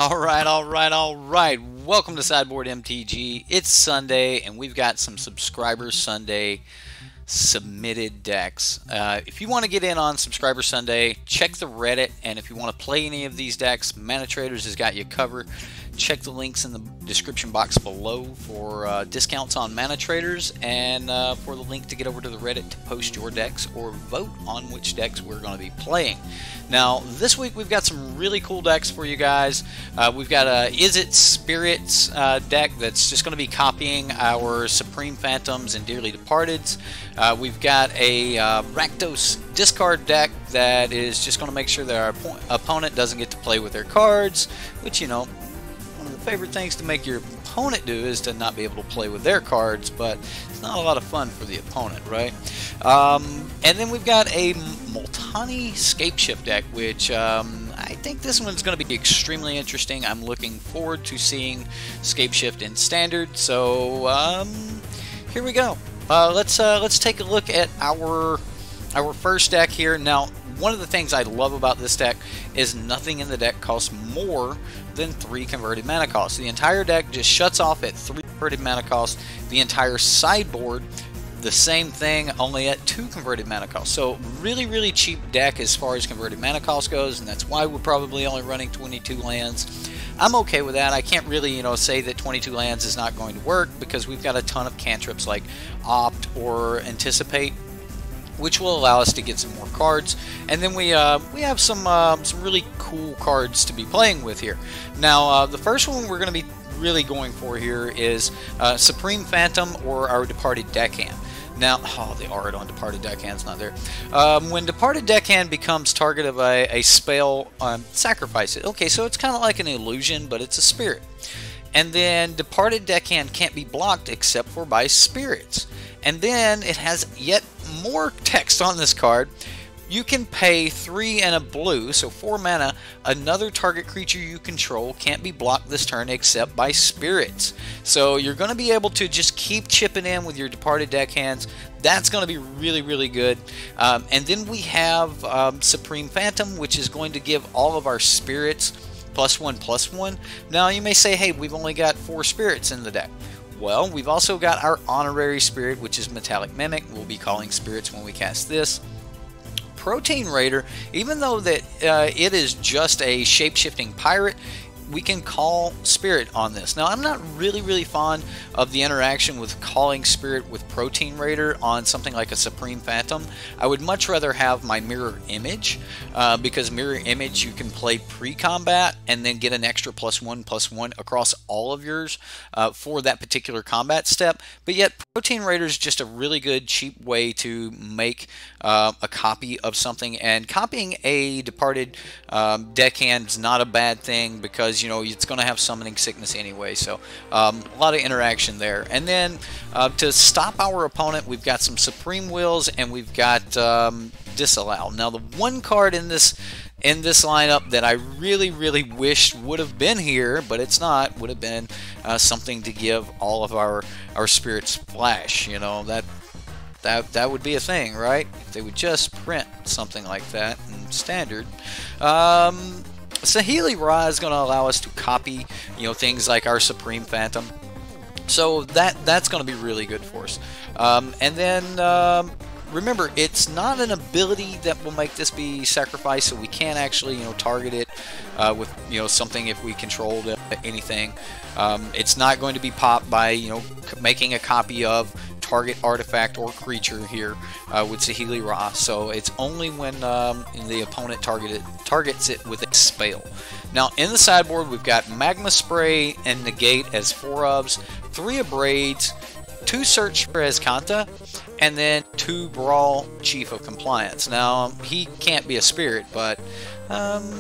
All right. Welcome to SideboardMTG. It's Sunday, and we've got some Subscriber Sunday submitted decks. If you want to get in on Subscriber Sunday, check the Reddit, and if you want to play any of these decks, manatraders has got you covered. Check the links in the description box below for discounts on manatraders and for the link to get over to the Reddit to post your decks or vote on which decks we're going to be playing. Now, this week we've got some really cool decks for you guys. We've got a Izzet Spirits deck that's just going to be copying our Supreme Phantoms and Dearly Departeds. We've got a Rakdos Discard deck that is just going to make sure that our opponent doesn't get to play with their cards, which, you know, one of the favorite things to make your opponent do is to not be able to play with their cards, but it's not a lot of fun for the opponent, right? And then we've got a Multani Scapeshift deck, which I think this one's going to be extremely interesting. I'm looking forward to seeing Scapeshift in Standard, so here we go. Let's take a look at our first deck here. Now, one of the things I love about this deck is nothing in the deck costs more than 3 converted mana cost. The entire deck just shuts off at 3 converted mana cost. The entire sideboard, the same thing, only at 2 converted mana cost. So really cheap deck as far as converted mana cost goes, and that's why we're probably only running 22 lands. I'm okay with that. I can't really, say that 22 lands is not going to work because we've got a ton of cantrips like Opt or Anticipate, which will allow us to get some more cards, and then we have some really cool cards to be playing with here. Now, the first one we're going to be really going for here is Supreme Phantom or our Departed Deckhand. Now, the art on Departed Deckhand's not there. When Departed Deckhand becomes target of a spell, sacrifice it. Okay, so it's kind of like an illusion, but it's a spirit. And then Departed Deckhand can't be blocked except for by spirits. And then it has yet more text on this card. You can pay 3 and a blue, so 4 mana. Another target creature you control can't be blocked this turn except by spirits. So you're going to be able to just keep chipping in with your Departed Deckhands. That's going to be really good. And then we have Supreme Phantom, which is going to give all of our spirits +1/+1. Now you may say, hey, we've only got 4 spirits in the deck. Well, we've also got our honorary spirit, which is Metallic Mimic. We'll be calling spirits when we cast this. Protein Raider, even though that it is just a shape-shifting pirate, we can call spirit on this. Now, I'm not really fond of the interaction with calling spirit with Protein Raider on something like a Supreme Phantom. I would much rather have my Mirror Image, because Mirror Image you can play pre-combat and then get an extra +1/+1 across all of yours for that particular combat step. But yet, Protein Raider is just a really good, cheap way to make a copy of something. And copying a Departed Deckhand is not a bad thing because it's going to have summoning sickness anyway, so a lot of interaction there. And then to stop our opponent, we've got some Supreme Wills and we've got Disallow. Now, the one card in this lineup that I really wished would have been here, but it's not, would have been something to give all of our spirits flash. That would be a thing, right? If they would just print something like that in Standard. Saheeli Ra is going to allow us to copy, things like our Supreme Phantom. So that's going to be really good for us. And then remember, it's not an ability that will make this be sacrificed, so we can't actually, target it with, something if we controlled anything. It's not going to be popped by, making a copy of target artifact or creature here with Saheeli Ra. So it's only when the opponent targets it with a spell. Now, in the sideboard, we've got Magma Spray and Negate as 4 ofs, 3 Abrades, 2 Search for Azcanta, and then 2 Brawl Chief of Compliance. Now, he can't be a spirit, but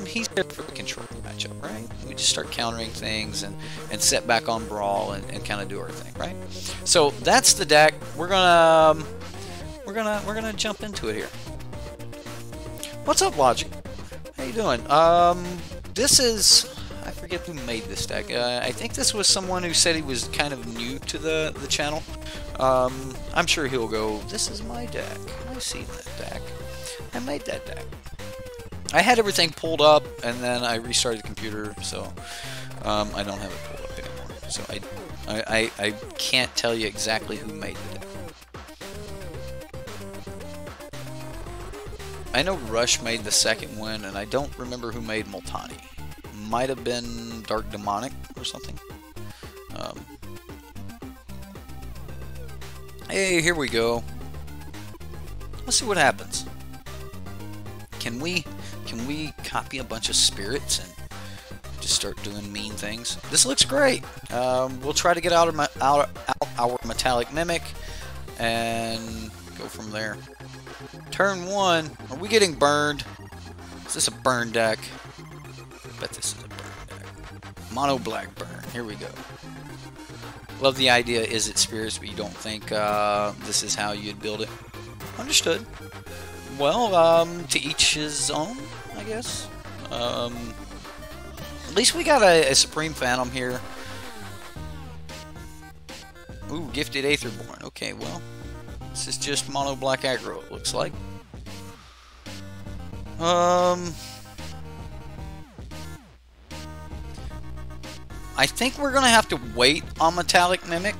he's good for the control matchup, right? We just start countering things and set back on Brawl and kind of do our thing, right? So that's the deck. We're gonna jump into it here. What's up, Logic? How you doing? This is, I forget who made this deck. I think this was someone who said he was kind of new to the channel. I'm sure he'll go, this is my deck. I see that deck. I made that deck. I had everything pulled up, and then I restarted the computer, so I don't have it pulled up anymore. So I can't tell you exactly who made it. I know Rush made the second one, and I don't remember who made Multani. Might have been Dark Demonic or something. Hey, here we go. Let's see what happens. Can we copy a bunch of spirits and just start doing mean things? This looks great. We'll try to get out our metallic mimic and go from there. Turn 1. Are we getting burned? Is this a burn deck? I bet this is a burn deck. Mono black burn. Here we go. Love the idea, Izzet Spirits, but you don't think this is how you'd build it. Understood. Well, to each his own, I guess. At least we got a Supreme Phantom here. Ooh, Gifted Aetherborn. Okay, well, this is just mono black aggro, it looks like. I think we're gonna have to wait on Metallic Mimic.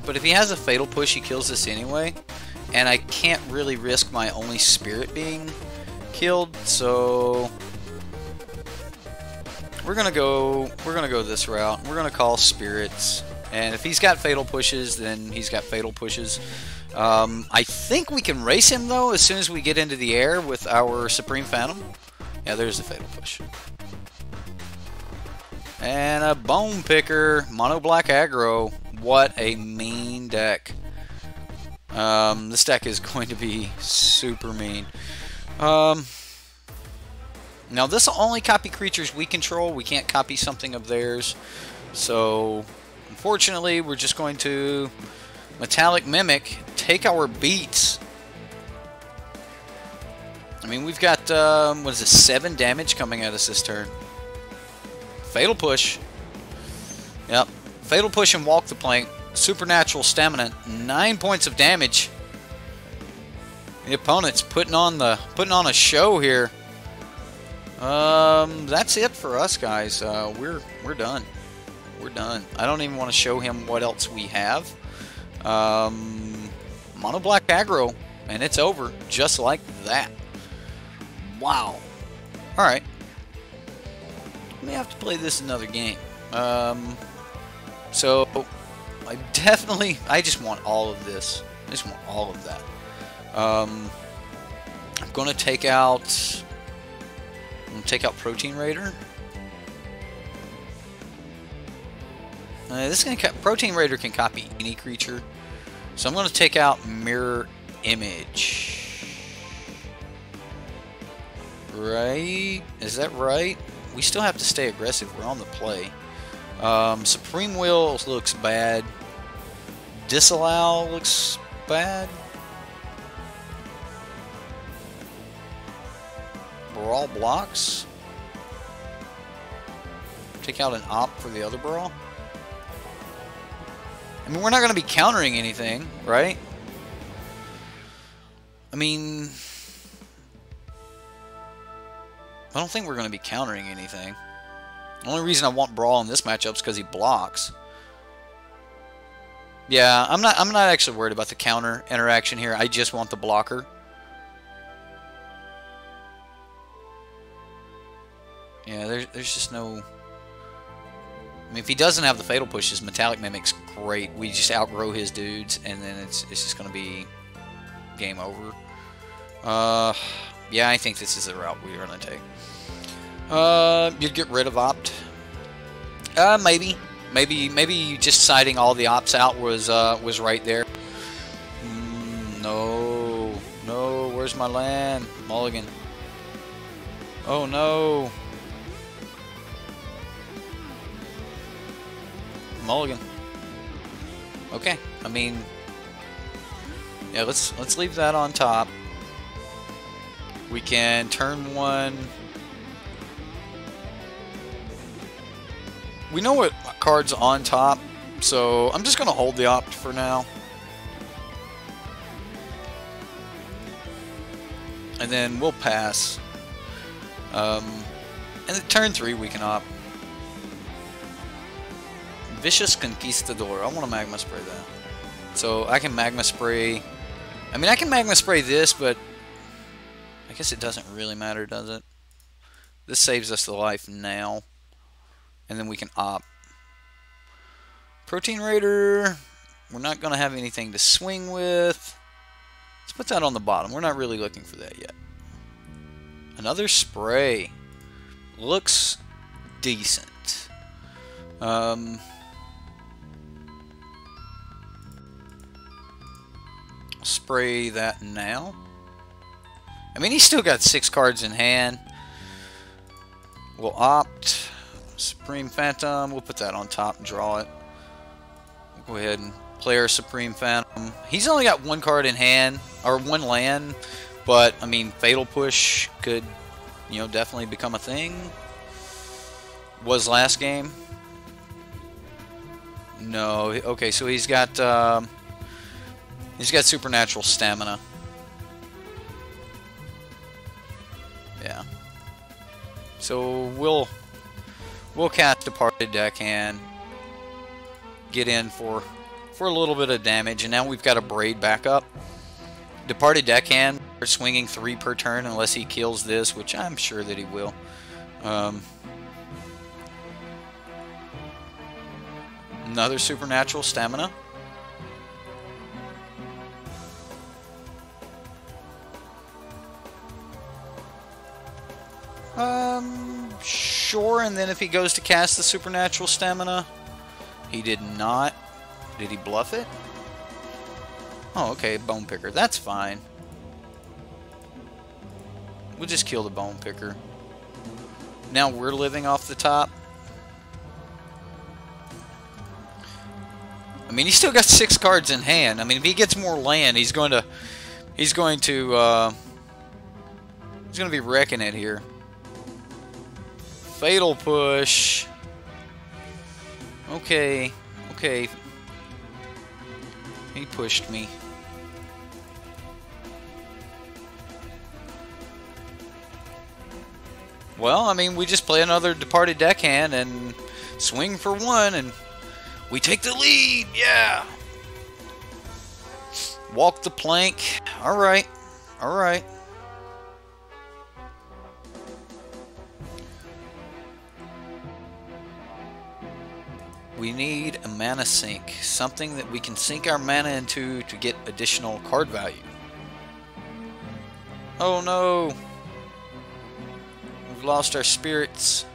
But if he has a Fatal Push, he kills this anyway. And I can't really risk my only spirit being killed, so we're gonna go this route. We're gonna call spirits. And if he's got Fatal Pushes, then he's got Fatal Pushes. I think we can race him though as soon as we get into the air with our Supreme Phantom. Yeah, there's the Fatal Push. And a Bone Picker, mono black aggro. What a mean deck. This deck is going to be super mean. Now this will only copy creatures we control. We can't copy something of theirs. So unfortunately, we're just going to Metallic Mimic, take our beats. I mean, we've got, what is it, 7 damage coming at us this turn. Fatal Push. Yep. Fatal Push and Walk the Plank. Supernatural Stamina. 9 points of damage. The opponent's putting on a show here. That's it for us, guys. We're done. We're done. I don't even want to show him what else we have. Mono black aggro, and it's over just like that. Wow. All right. May have to play this another game. So I just want all of this. I just want all of that. I'm gonna take out Protein Raider. Protein Raider can copy any creature, so I'm gonna take out Mirror Image. Right? Is that right? We still have to stay aggressive. We're on the play. Supreme Will looks bad. Disallow looks bad. Brawl blocks. Take out an Op for the other Brawl. I mean, we're not going to be countering anything, right? I mean, I don't think we're going to be countering anything. The only reason I want Brawl in this matchup is because he blocks. Yeah, I'm not actually worried about the counter interaction here. I just want the blocker. Yeah, there's just no... I mean, if he doesn't have the Fatal Pushes, Metallic Mimic's great. We just outgrow his dudes, and then it's just going to be game over. Yeah, I think this is the route we're going to take. You'd get rid of Opt. Maybe just siding all the Ops out was right there. No, where's my land? Mulligan. Oh no. Mulligan. Okay, I mean, yeah, let's leave that on top. We can turn 1. We know what card's on top, so I'm just going to hold the Opt for now. and then we'll pass. And then turn 3 we can opt. Vicious Conquistador. I want to Magma Spray that. So I can Magma Spray. I mean, I can Magma Spray this, but I guess it doesn't really matter, does it? This saves us the life now. And then we can opt. Protein Raider. We're not going to have anything to swing with. Let's put that on the bottom. We're not really looking for that yet. Another spray. Looks decent. Spray that now. I mean, he's still got 6 cards in hand. We'll opt. Supreme Phantom. We'll put that on top and draw it. We'll go ahead and play our Supreme Phantom. He's only got 1 card in hand, or 1 land, but I mean, Fatal Push could, you know, definitely become a thing. Was last game. No. Okay, so he's got Supernatural Stamina. Yeah. So we'll cast Departed Deckhand, get in for a little bit of damage, and now we've got a Braid backup. Departed Deckhand, we're swinging 3 per turn unless he kills this, which I'm sure that he will. Another Supernatural Stamina. Sure, and then if he goes to cast the Supernatural Stamina, he did not. Did he bluff it? Oh, okay, Bone Picker. That's fine. We'll just kill the Bone Picker. Now we're living off the top. I mean, he's still got 6 cards in hand. I mean, if he gets more land, he's going to be wrecking it here. Fatal Push. Okay, okay. He pushed me. Well, I mean, we just play another Departed Deckhand and swing for 1, and we take the lead. Yeah. Walk the plank. All right. All right. We need a mana sink, something that we can sink our mana into to get additional card value. Oh no! We've lost our spirits.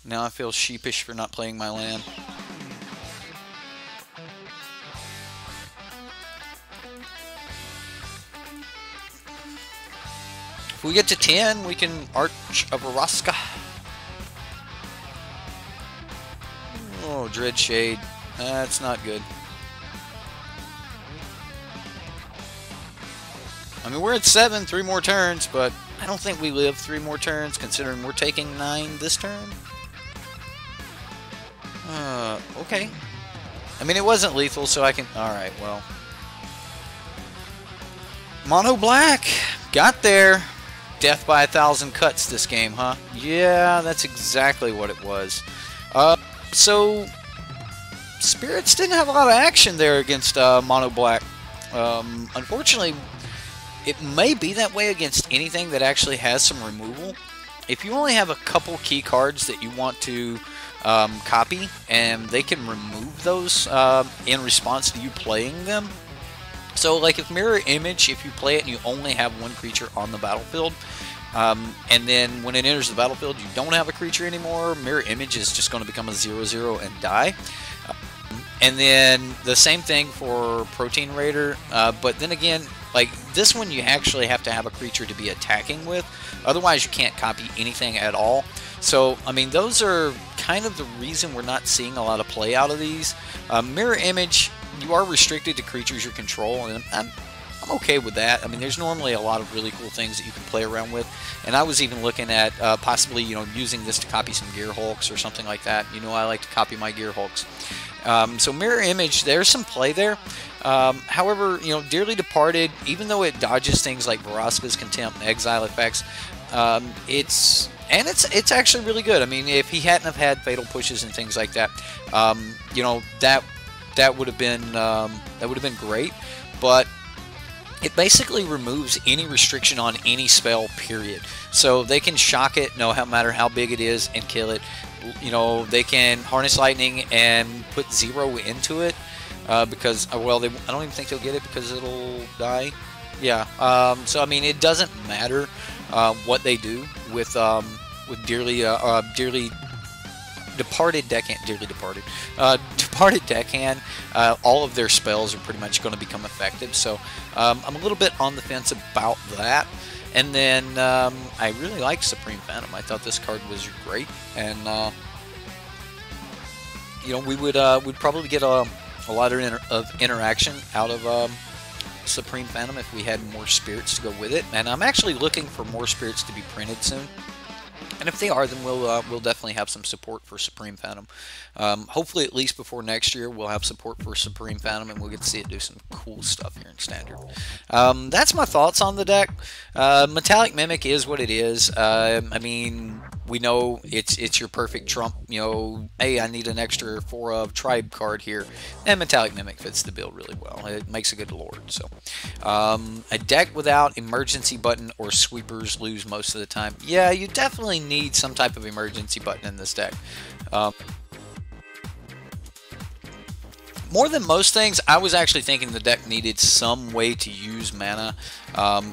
Now I feel sheepish for not playing my land. If we get to 10, we can Arch of Araska. Oh, Dread Shade. That's not good. I mean, we're at 7, 3 more turns, but I don't think we live 3 more turns, considering we're taking 9 this turn. Okay. I mean, it wasn't lethal, so I can... Alright, well. Mono Black! Got there! Death by 1,000 cuts this game, huh? Yeah, that's exactly what it was. So, Spirits didn't have a lot of action there against Mono Black. Unfortunately, it may be that way against anything that actually has some removal. If you only have a couple key cards that you want to copy, and they can remove those in response to you playing them. So, like if Mirror Image, if you play it and you only have 1 creature on the battlefield, and then when it enters the battlefield, you don't have a creature anymore, Mirror Image is just going to become a 0/0 and die. And then the same thing for Protein Raider, but then again, like this one you actually have to have a creature to be attacking with, otherwise you can't copy anything at all. So, I mean, those are kind of the reason we're not seeing a lot of play out of these. Mirror Image, you are restricted to creatures you control, and I'm I'm okay with that. I mean, there's normally a lot of really cool things that you can play around with, and I was even looking at possibly, you know, using this to copy some Gear Hulks or something like that. You know, I like to copy my Gear Hulks. So mirror image, there's some play there. However, you know, Dearly Departed, even though it dodges things like Vraska's Contempt and Exile effects, it's actually really good. I mean, if he hadn't have had fatal pushes and things like that, you know, that would have been great. But it basically removes any restriction on any spell, period. So they can shock it, no matter how big it is, and kill it. You know, they can harness lightning and put 0 into it because, well, I don't even think they'll get it because it'll die. Yeah. So I mean, it doesn't matter what they do with Dearly Departed Deckhand. Departed Deckhand. All of their spells are pretty much going to become effective. So I'm a little bit on the fence about that. And then I really like Supreme Phantom. I thought this card was great, and you know, we'd probably get a lot of interaction out of Supreme Phantom if we had more spirits to go with it. And I'm actually looking for more spirits to be printed soon. And if they are, then we'll definitely have some support for Supreme Phantom. Hopefully, at least before next year, we'll have support for Supreme Phantom, and we'll get to see it do some cool stuff here in Standard. That's my thoughts on the deck. Metallic Mimic is what it is. I mean, we know it's your perfect trump. You know, hey, I need an extra 4 of Tribe card here, and Metallic Mimic fits the bill really well. It makes a good Lord. So, a deck without emergency button or sweepers lose most of the time. Yeah, you definitely need some type of emergency button in this deck. More than most things, I was actually thinking the deck needed some way to use mana.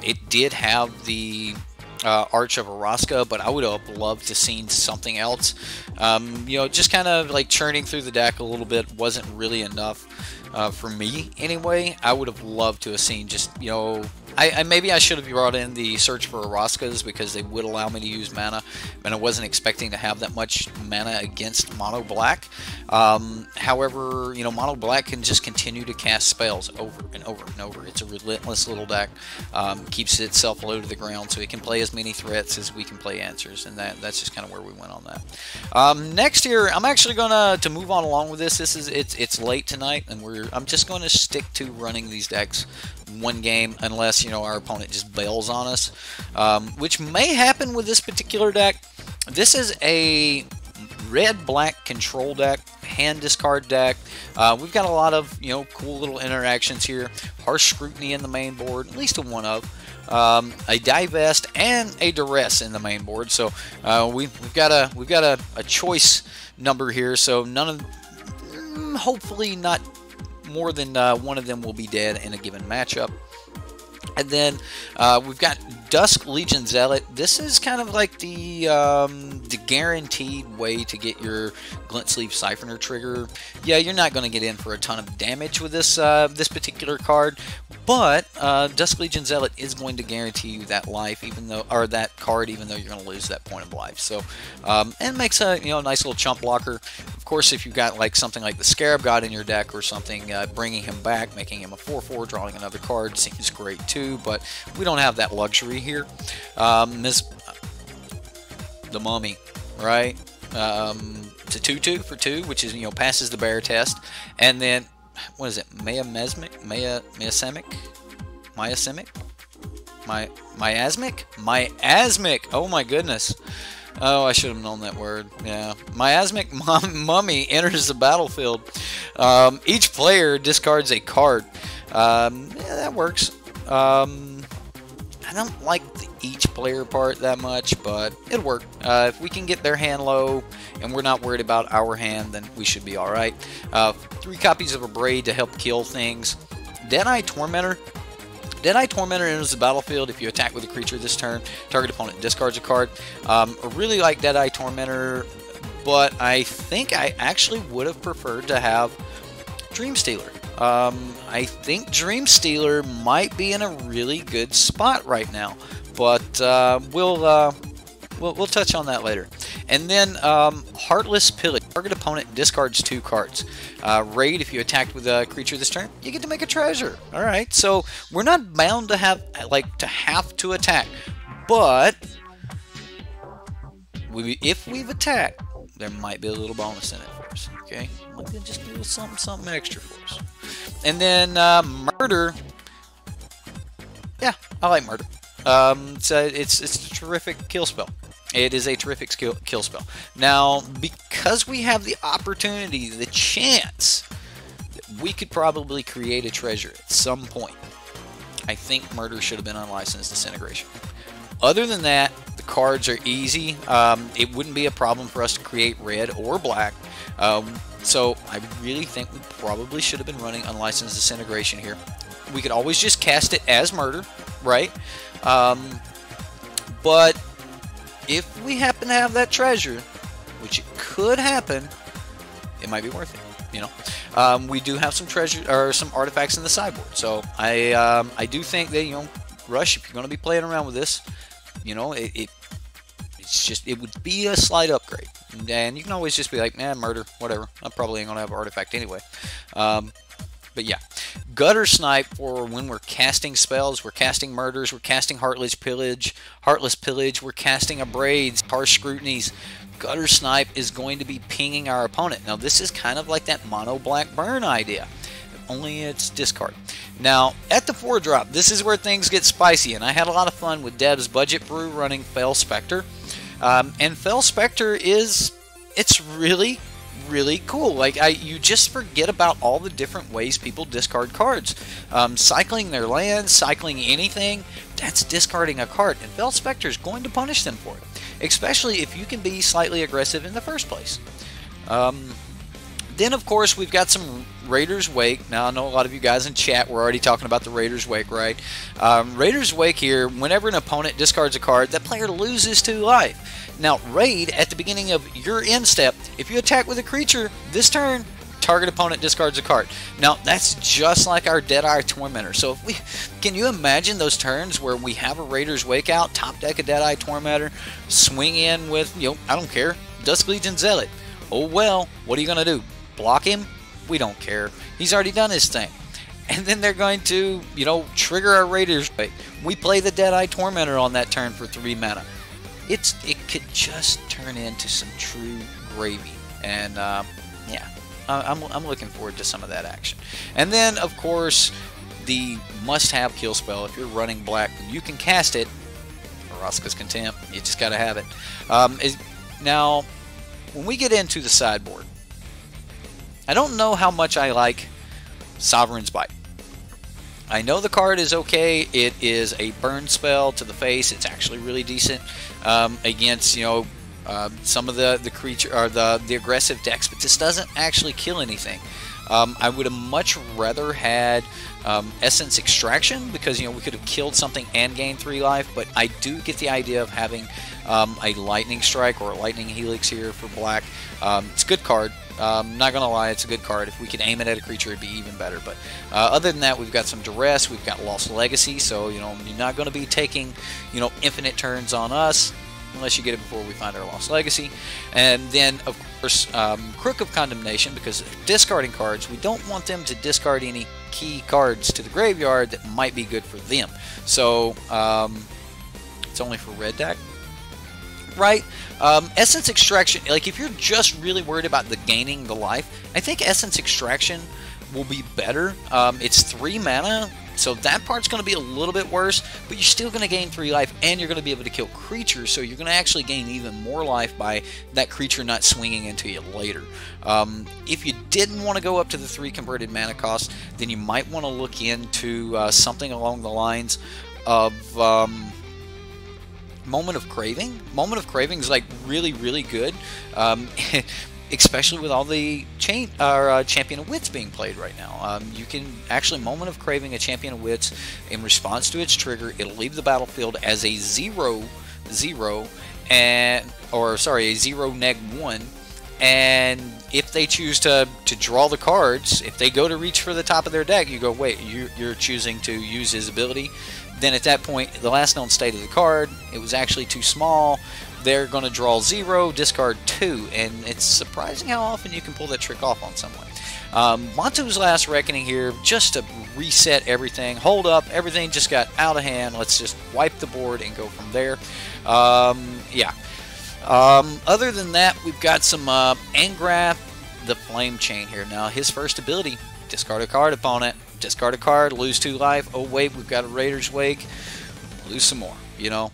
It did have the Arch of Vraska, but I would have loved to seen something else. You know, just kind of like churning through the deck a little bit wasn't really enough for me anyway. I would have loved to have seen just, you know, maybe I should have brought in the Search for Vraskas because they would allow me to use mana, and I wasn't expecting to have that much mana against Mono Black. However, you know, Mono Black can just continue to cast spells over and over and over. It's a relentless little deck. Keeps itself low to the ground, so it can play as many threats as we can play answers, and that's just kind of where we went on that. Next here, I'm actually going to move on along with this. It's late tonight, and I'm just going to stick to running these decks one game unless, you know, our opponent just bails on us, which may happen with this particular deck. This is a red-black control deck, hand discard deck. We've got a lot of, you know, cool little interactions here. Harsh Scrutiny in the main board, at least a one of. A Divest and a Duress in the main board. So we've got a choice number here. So none of, hopefully not more than one of them will be dead in a given matchup. And then we've got Dusk Legion Zealot. This is kind of like the guaranteed way to get your Glint Sleeve Siphoner trigger. Yeah, you're not going to get in for a ton of damage with this this particular card, but Dusk Legion Zealot is going to guarantee you that life, even though, or that card, even though you're going to lose that point of life. So, and it makes a, you know, nice little chump blocker. Of course, if you've got like something like the Scarab God in your deck or something, bringing him back, making him a 4/4, drawing another card seems great too. But we don't have that luxury here. The Mummy, right? It's a 2/2 for 2, which is, you know, passes the bear test. And then, what is it? Miasmic? Oh my goodness. Oh, I should have known that word. Yeah. Miasmic Mummy enters the battlefield. Each player discards a card. Yeah, that works. I don't like the each player part that much, but it'll work. If we can get their hand low and we're not worried about our hand, then we should be alright. 3 copies of a Braid to help kill things. Deadeye Tormentor. Deadeye Tormentor enters the battlefield. If you attack with a creature this turn, target opponent discards a card. I really like Deadeye Tormentor, but I think I actually would have preferred to have Dreamstealer. I think Dreamstealer might be in a really good spot right now, but we'll touch on that later. And then Heartless Pillage. target opponent discards 2 cards. Raid, if you attacked with a creature this turn, you get to make a treasure. Alright, so we're not bound to have to attack, but if we've attacked, there might be a little bonus in it for us. Okay, might be just a little something extra for us. And then murder. Yeah, I like murder. It's a terrific kill spell. It is a terrific kill spell. Now, because we have the opportunity, the chance, that we could probably create a treasure at some point, I think murder should have been unlicensed disintegration. Other than that, the cards are easy. It wouldn't be a problem for us to create red or black. So I really think we probably should have been running unlicensed disintegration here. We could always just cast it as murder, right? But if we happen to have that treasure, which it could happen, it might be worth it. You know, we do have some treasure or some artifacts in the sideboard, so I do think that, you know, Rush, if you're going to be playing around with this, you know, it would be a slight upgrade, and you can always just be like, man, murder, whatever. I'm probably ain't gonna have an artifact anyway. But yeah, Gutter Snipe for when we're casting spells, we're casting murders, we're casting Heartless Pillage, we're casting Abrades, Harsh Scrutinies. Gutter Snipe is going to be pinging our opponent. Now this is kind of like that mono black burn idea, only it's discard. Now at the 4-drop, this is where things get spicy, and I had a lot of fun with Deb's Budget Brew running Fell Spectre. And Fell Spectre it's really cool. Like, you just forget about all the different ways people discard cards. Cycling their lands, cycling anything, that's discarding a card, and Fell Spectre is going to punish them for it, especially if you can be slightly aggressive in the first place. Then of course we've got some Raider's Wake. Now I know a lot of you guys in chat were already talking about the Raider's Wake, right? Raider's Wake here, whenever an opponent discards a card, that player loses 2 life. Now Raid, at the beginning of your end step, if you attack with a creature this turn, target opponent discards a card. Now that's just like our Deadeye Tormentor. So can you imagine those turns where we have a Raider's Wake out, top deck a Deadeye Tormentor, swing in with, you know, I don't care, Dusk Legion Zealot. Oh well, what are you gonna do? Block him? We don't care. He's already done his thing. And then they're going to, you know, trigger our Raiders. We play the Deadeye Tormentor on that turn for 3 mana. It could just turn into some true gravy. And yeah, I'm looking forward to some of that action. And then of course the must-have kill spell. If you're running black, you can cast it. Vraska's Contempt. You just got to have it. Now, when we get into the sideboard, I don't know how much I like Sovereign's Bite. I know the card is okay. It is a burn spell to the face. It's actually really decent against, you know, some of the creature or the aggressive decks, but this doesn't actually kill anything. I would have much rather had Essence Extraction, because, you know, we could have killed something and gained 3 life, but I do get the idea of having a Lightning Strike or a Lightning Helix here for black. It's a good card. Not gonna lie, it's a good card. If we could aim it at a creature, it'd be even better. But other than that, we've got some Duress, we've got Lost Legacy, so, you know, you're not gonna be taking, you know, infinite turns on us unless you get it before we find our Lost Legacy. And then of course Crook of Condemnation, because they're discarding cards, we don't want them to discard any key cards to the graveyard that might be good for them. So it's only for red deck, right? Essence Extraction, like if you're just really worried about the gaining the life, I think Essence Extraction will be better. It's 3 mana, so that part's going to be a little bit worse, but you're still going to gain 3 life, and you're going to be able to kill creatures, so you're going to actually gain even more life by that creature not swinging into you later. If you didn't want to go up to the 3 converted mana cost, then you might want to look into something along the lines of Moment of Craving. Moment of Craving is like really good, especially with all the Champion of Wits being played right now. You can actually Moment of Craving a Champion of Wits. In response to its trigger, it'll leave the battlefield as a 0/0 and, or sorry, a 0/1. And if they choose to draw the cards, if they go to reach for the top of their deck, you go, wait, you're choosing to use his ability. Then at that point, the last known state of the card, it was actually too small. they're going to draw 0, discard 2, and it's surprising how often you can pull that trick off on someone. Montu's Last Reckoning here, just to reset everything. Hold up, everything just got out of hand. Let's just wipe the board and go from there. Yeah. Other than that, we've got some Angrath the Flame Chain here. Now, his first ability, discard a card upon it. Discard a card, lose 2 life. Oh, wait, we've got a Raider's Wake. Lose some more, you know.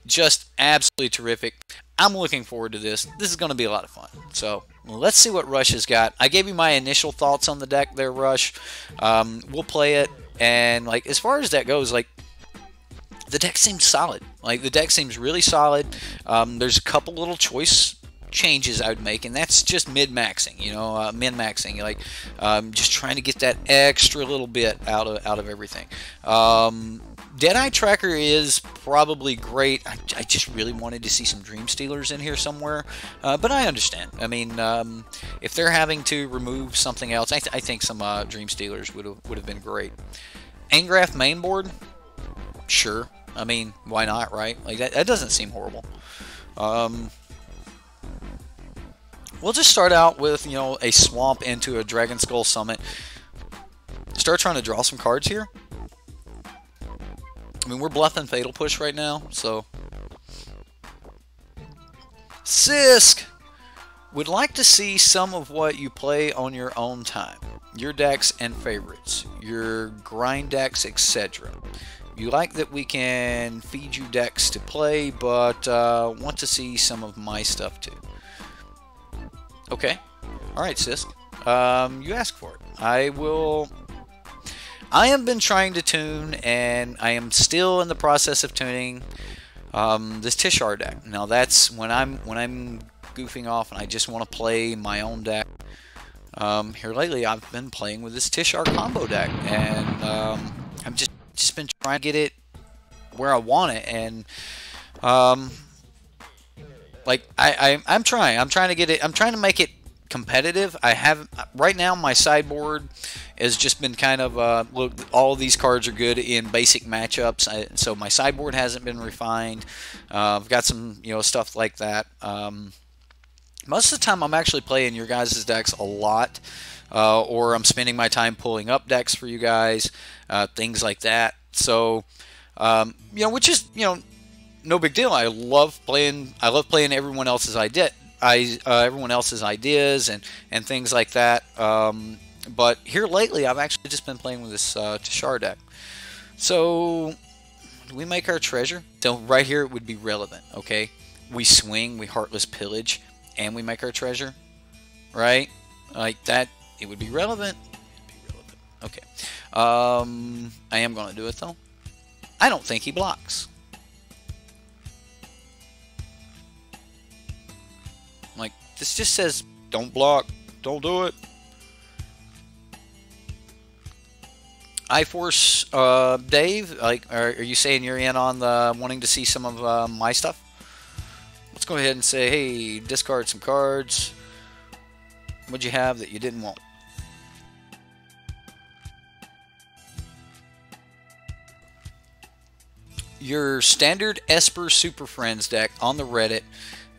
Just absolutely terrific. I'm looking forward to this. This is going to be a lot of fun. So, let's see what Rush has got. I gave you my initial thoughts on the deck there, Rush. We'll play it, and, like, as far as that goes, like, the deck seems solid. Like, the deck seems really solid. There's a couple little choice changes I would make, and that's just mid-maxing, you know, min-maxing, like just trying to get that extra little bit out of everything. Deadeye Tracker is probably great. I just really wanted to see some Dream Stealers in here somewhere, but I understand. I mean, if they're having to remove something else, I think some Dream Stealers would have been great. Angrath mainboard, sure. I mean, why not, right? Like that doesn't seem horrible. We'll just start out with, you know, a swamp into a Dragon Skull Summit. Start trying to draw some cards here. I mean, we're bluffing Fatal Push right now, so. Sisk! Would like to see some of what you play on your own time. Your decks and favorites. Your grind decks, etc. You like that we can feed you decks to play, but want to see some of my stuff too. Okay. Alright, Sisk. You asked for it. I have been trying to tune, and I am still in the process of tuning this Tishar deck. Now that's when I'm goofing off and I just want to play my own deck. Here lately I've been playing with this Tishar combo deck, and I've just been trying to get it where I want it, and like I'm trying to get it. I'm trying to make it competitive. I have right now my sideboard has just been kind of look. All of these cards are good in basic matchups, so my sideboard hasn't been refined. I've got some stuff like that. Most of the time, I'm actually playing your guys' decks a lot, or I'm spending my time pulling up decks for you guys, things like that. So, which is no big deal. I love playing everyone else's everyone else's ideas and things like that. But here lately, I've actually just been playing with this Tishar deck. So do we make our treasure? So right here it would be relevant. Okay, we swing, we Heartless Pillage, and we make our treasure, right? Like that, it would be relevant. Okay. I am going to do it though. I don't think he blocks. Like, this just says, don't block, don't do it. iForce, Dave, like, are you saying you're in on the wanting to see some of my stuff? Let's go ahead and say, hey, discard some cards. What'd you have that you didn't want? Your standard Esper Super Friends deck on the Reddit,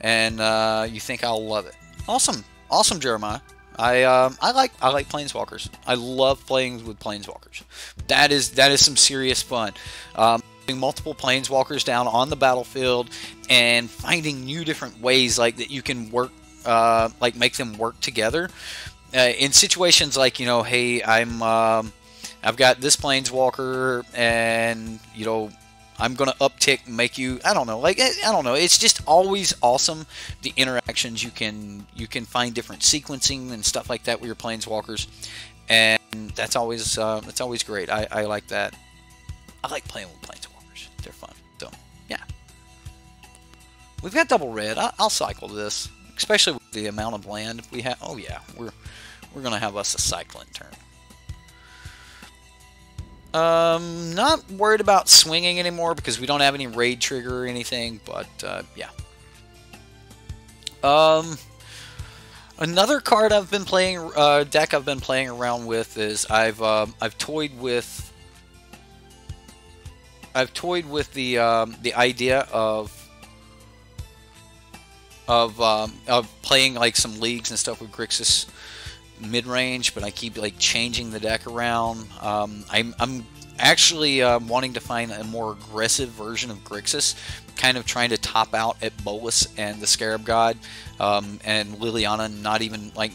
and you think I'll love it. Awesome, awesome, Jeremiah. I like Planeswalkers. I love playing with Planeswalkers. That is some serious fun. Putting multiple Planeswalkers down on the battlefield and finding new different ways like that you can work, like make them work together. In situations like hey, I've got this Planeswalker, and I'm gonna uptick, make you. I don't know. It's just always awesome, the interactions you can find, different sequencing and stuff like that with your Planeswalkers, and that's always great. I like that. I like playing with Planeswalkers. They're fun. So yeah, we've got double red. I'll cycle this, especially with the amount of land we have. Oh yeah, we're gonna have us a cycling turn. Not worried about swinging anymore because we don't have any raid trigger or anything, but yeah. Another card I've been playing, deck I've been playing around with is I've toyed with the idea of of playing like some leagues and stuff with Grixis mid-range, but I keep like changing the deck around. I'm actually wanting to find a more aggressive version of Grixis, kind of trying to top out at Bolus and the Scarab God, and Liliana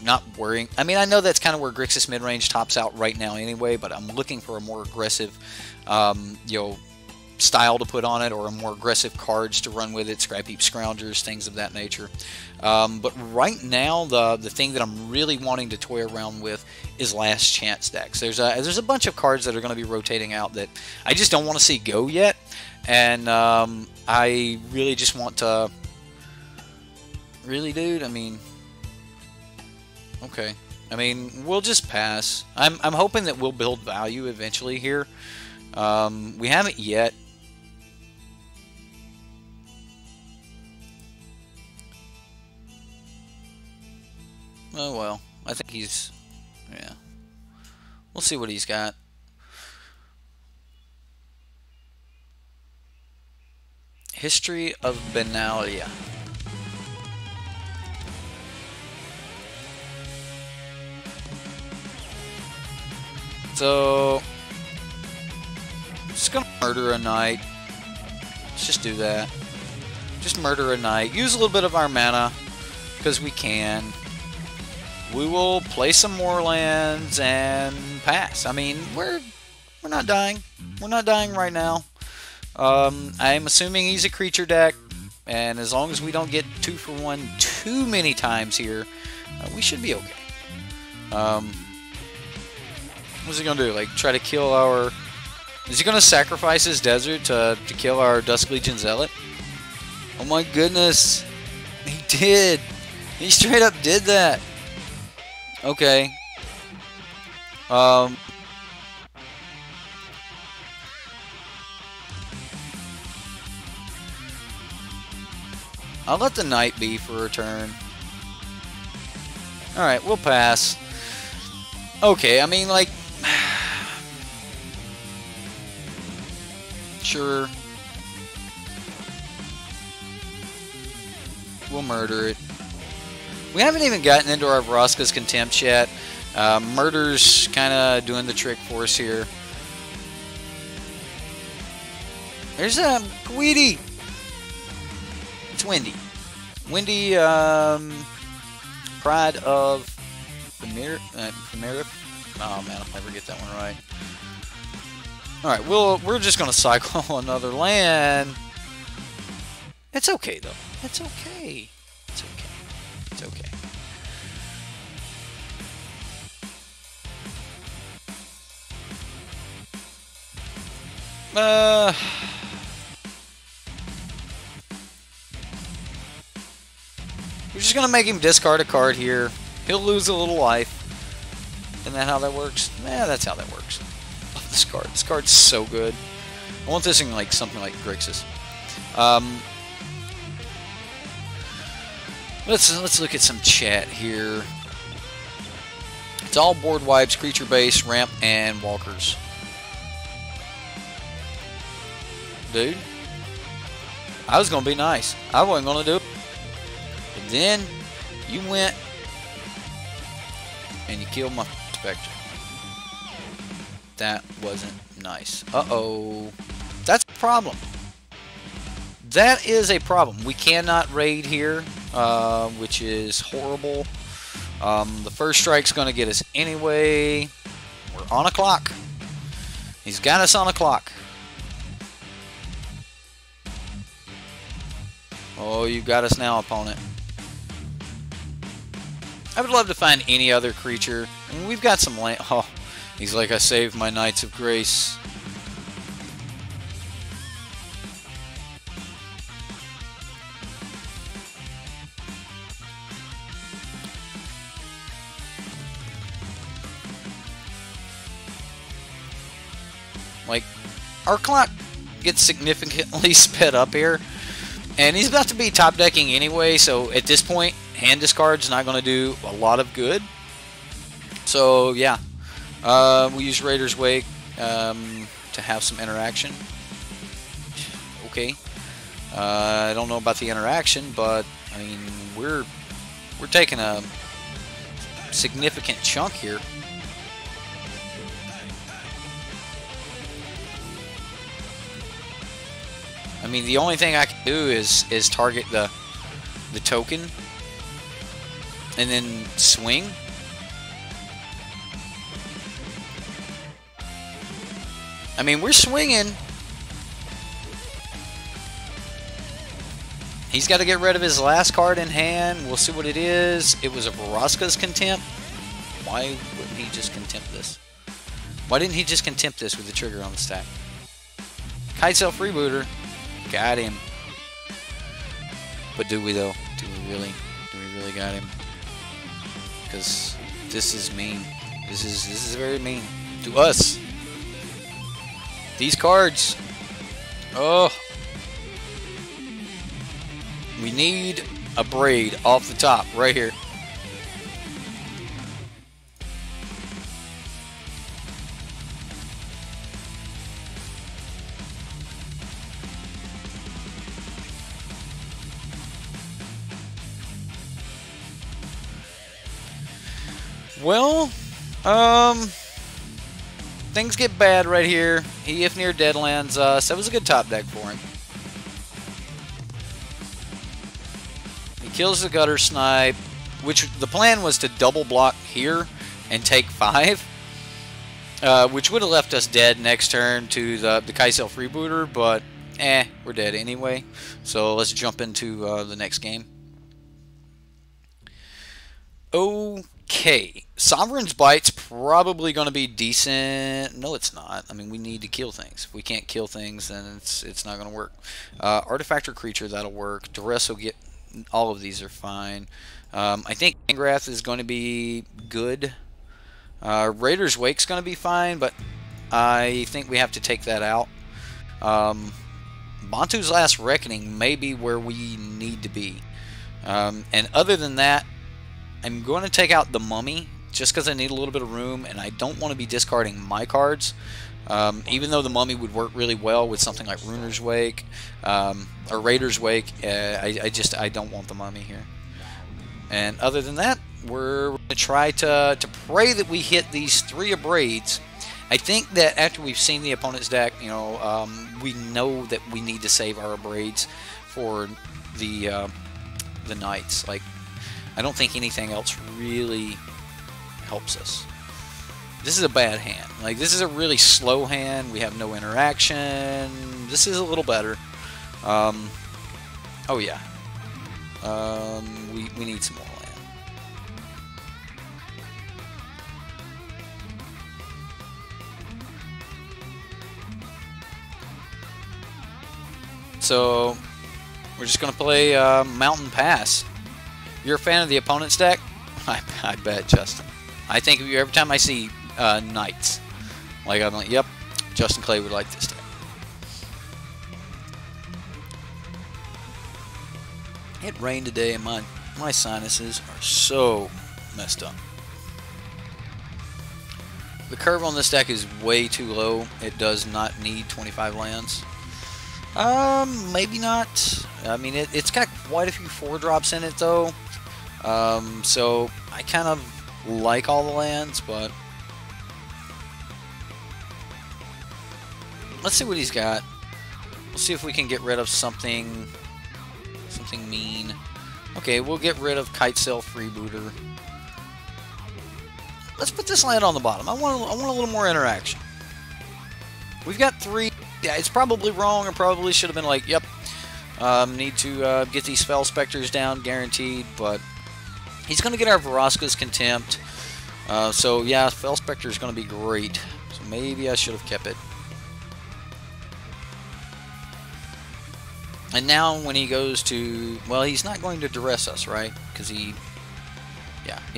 not worrying. I mean, I know that's kind of where Grixis mid-range tops out right now anyway, but I'm looking for a more aggressive, you know, style to put on it, or a more aggressive cards to run with it, Scrap Heap Scroungers, things of that nature. But right now, the thing that I'm really wanting to toy around with is Last Chance decks. There's a bunch of cards that are going to be rotating out that I just don't want to see go yet, and I really just want to. Really, dude? I mean, okay. I mean, we'll just pass. I'm hoping that we'll build value eventually here. We haven't yet. Oh well, I think he's, yeah. We'll see what he's got. History of Benalia. So, I'm just gonna murder a knight. Let's just do that. Just murder a knight. Use a little bit of our mana, because we can. We will play some more lands and pass. I mean, we're not dying. We're not dying right now. I'm assuming he's a creature deck, and as long as we don't get 2 for 1 too many times here, we should be okay. What's he gonna do? Like, try to kill our... Is he gonna sacrifice his desert to kill our Dusk Legion Zealot? Oh my goodness! He did! He straight up did that! Okay. I'll let the knight be for a turn. Alright, we'll pass. Okay, I mean, like... Sure. We'll murder it. We haven't even gotten into our Vraska's Contempt yet. Murder's kind of doing the trick for us here. There's a Weedy. It's Wendy. Wendy, Pride of Famir. Oh man, I'll never get that one right. All right, we're just gonna cycle another land. It's okay though. It's okay. It's okay. It's okay. We're just gonna make him discard a card here. He'll lose a little life. Isn't that how that works? Yeah, that's how that works. Love this card. This card's so good. I want this in like something like Grixis. Let's look at some chat here. It's all board wipes, creature base, ramp, and walkers. Dude, I was gonna be nice. I wasn't gonna do it. But then you went and you killed my Spectre. That wasn't nice. Uh-oh. That's a problem. That is a problem. We cannot raid here, which is horrible. The first strike's going to get us anyway. We're on a clock. He's got us on a clock. Oh, you got us now, opponent. I would love to find any other creature. I mean, we've got some land. Oh, he's like, I saved my Knights of Grace. Like, our clock gets significantly sped up here. And he's about to be top decking anyway, so at this point, hand discard's not going to do a lot of good. So, yeah. We use Raider's Wake to have some interaction. Okay. I don't know about the interaction, but, I mean, we're taking a significant chunk here. I mean, the only thing I can do is target the token and then swing. I mean, we're swinging. He's got to get rid of his last card in hand. We'll see what it is. It was a Vraska's Contempt. Why wouldn't he just contempt this? Why didn't he just contempt this with the trigger on the stack? Kitesail Freebooter. Got him. But do we though? Do we really got him? Because this is mean. This is very mean to us. These cards. Oh. We need a braid off the top right here. Well, things get bad right here. He if near deadlands us. That was a good top deck for him. He kills the gutter snipe, which the plan was to double block here and take 5, which would have left us dead next turn to the Kitesail Freebooter, but we're dead anyway. So let's jump into the next game. Okay, Sovereign's Bite's probably going to be decent. No, it's not. I mean, we need to kill things. If we can't kill things, then it's not going to work. Artifact or Creature, that'll work. Duress will get... All of these are fine. I think Angrath is going to be good. Raider's Wake's going to be fine, but I think we have to take that out. Bantu's Last Reckoning may be where we need to be. And other than that, I'm going to take out the Mummy just because I need a little bit of room, and I don't want to be discarding my cards. Even though the Mummy would work really well with something like Runer's Wake or Raider's Wake, I don't want the Mummy here. And other than that, we're going to try to pray that we hit these 3 Abrades. I think that after we've seen the opponent's deck, you know, we know that we need to save our Abrades for the Knights. Like, I don't think anything else really helps us. This is a bad hand. Like, this is a really slow hand. We have no interaction. This is a little better. Oh yeah. We need some more land. So we're just gonna play Mountain Pass. You're a fan of the opponent's deck? I bet, Justin. I think every time I see Knights, like, I'm like, yep, Justin Clay would like this deck. It rained today and my sinuses are so messed up. The curve on this deck is way too low. It does not need 25 lands. Maybe not. I mean, it's got quite a few 4-drops in it though. So I kind of like all the lands, but let's see what he's got. We'll see if we can get rid of something mean. Okay, we'll get rid of Kitesail Freebooter. Let's put this land on the bottom. I want a little more interaction. We've got 3. Yeah, it's probably wrong. Or probably should have been like, yep, need to get these Spell Specters down, guaranteed. But he's going to get our Vraska's Contempt. So yeah, Spell Spectre is going to be great. So maybe I should have kept it. And now when he goes to, well, he's not going to duress us, right? Because he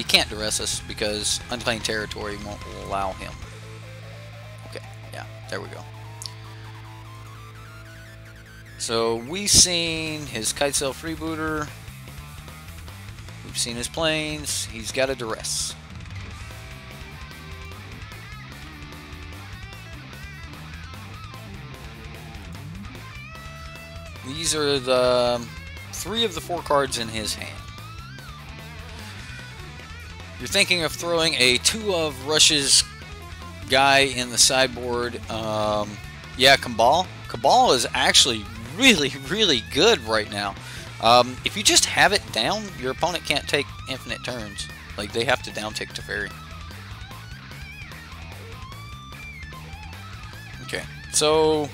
can't duress us because Unclaimed Territory won't allow him. Okay, yeah, there we go. So we've seen his Kitesail Freebooter. We've seen his planes. He's got a duress. These are the 3 of the 4 cards in his hand. You're thinking of throwing a 2 of Rush's guy in the sideboard. Yeah, Cabal. Cabal is actually really, really good right now. If you just have it down, your opponent can't take infinite turns. Like, they have to downtick to Fairy. Okay, so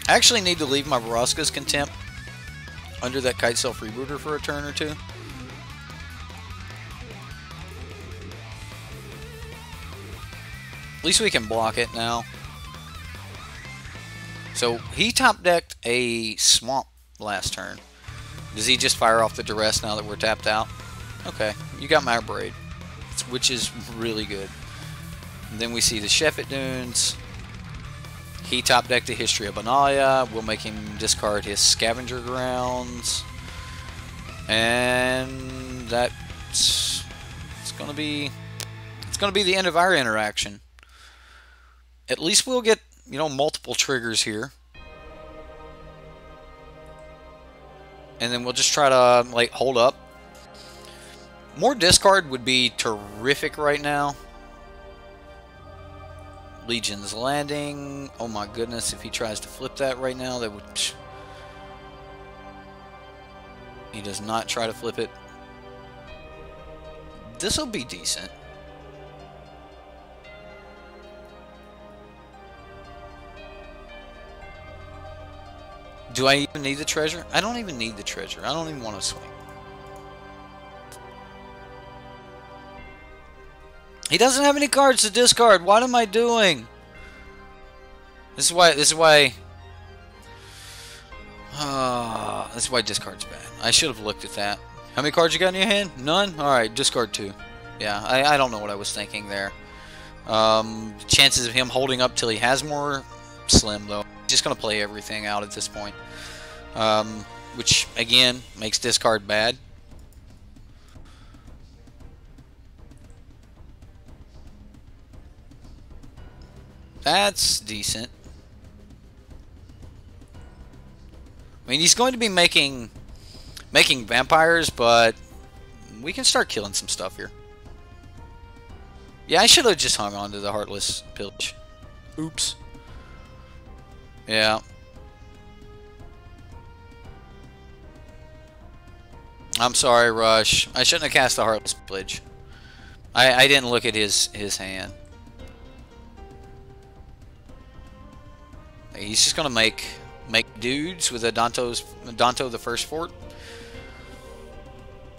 I actually need to leave my Vraska's Contempt under that Kite Self Rebooter for a turn or two. At least we can block it now. So he top decked a Swamp last turn. Does he just fire off the Duress now that we're tapped out? Okay, you got my Braid, which is really good. And then we see the Sheffet Dunes. He top decked a History of Benalia. We'll make him discard his Scavenger Grounds. And it's gonna be the end of our interaction. At least we'll get, you know, multiple triggers here. And then we'll just try to, like, hold up. More discard would be terrific right now. Legion's Landing. Oh my goodness, if he tries to flip that right now, that would... He does not try to flip it. This will be decent. Do I even need the treasure? I don't even need the treasure. I don't even want to swing. He doesn't have any cards to discard. What am I doing? This is why discard's bad. I should have looked at that. How many cards you got in your hand? None? Alright, discard 2. Yeah, I don't know what I was thinking there. Chances of him holding up till he has more, slim though. He's just going to play everything out at this point. Which, again, makes discard bad. That's decent. I mean, he's going to be making vampires, but we can start killing some stuff here. Yeah, I should have just hung on to the Heartless Pillage. Oops. Yeah. I'm sorry, Rush. I shouldn't have cast the Heartless Pillage. I didn't look at his hand. He's just gonna make dudes with a Danto the First Fort.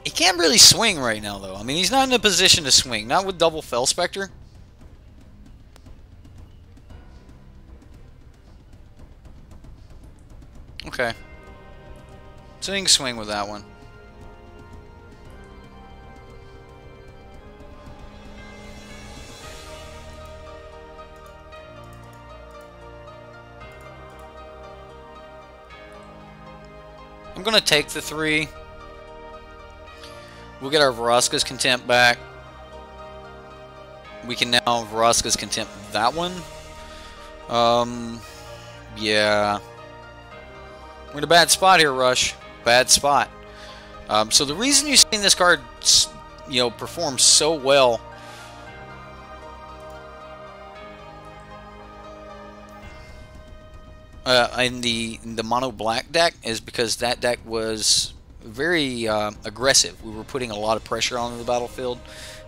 He can't really swing right now, though. I mean, he's not in a position to swing. Not with double Fel Spectre. Okay. So he can swing with that one. I'm going to take the 3. We'll get our Vraska's Contempt back. We can now Vraska's Contempt that one. Yeah. We're in a bad spot here, Rush. Bad spot. So the reason you've seen this card, you know, perform so well in the mono black deck is because that deck was very aggressive. We were putting a lot of pressure on the battlefield,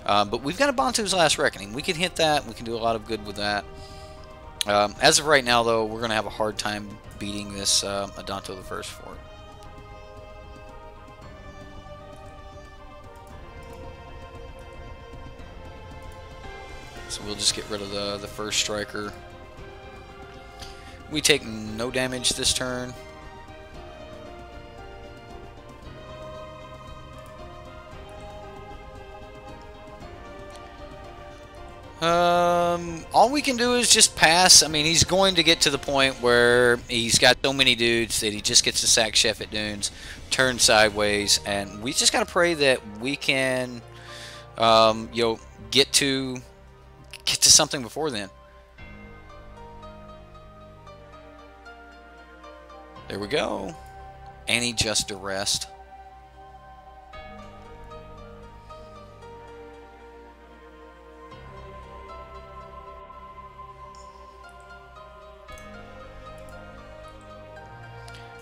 but we've got a Bantu's Last Reckoning. We can hit that. We can do a lot of good with that. As of right now, though, we're going to have a hard time beating this Adanto the First Fort. So we'll just get rid of the first striker. We take no damage this turn. All we can do is just pass. I mean, he's going to get to the point where he's got so many dudes that he just gets to sack Sheffet Dunes, turn sideways, and we just got to pray that we can, you know, get to something before then. There we go. And he just duressed.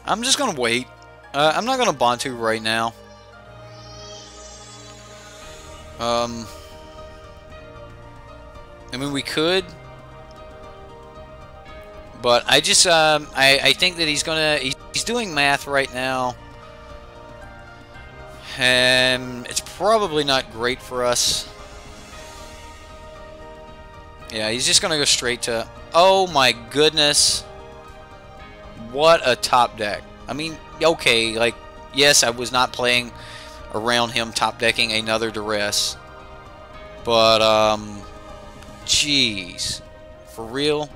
I'm just going to wait. I'm not going to Bantu right now. I mean, we could. But I just, I think that he's doing math right now. And it's probably not great for us. Yeah, he's just going to go straight to... Oh my goodness. What a top deck. I mean, okay, like, yes, I was not playing around him top decking another duress. But, jeez. For real?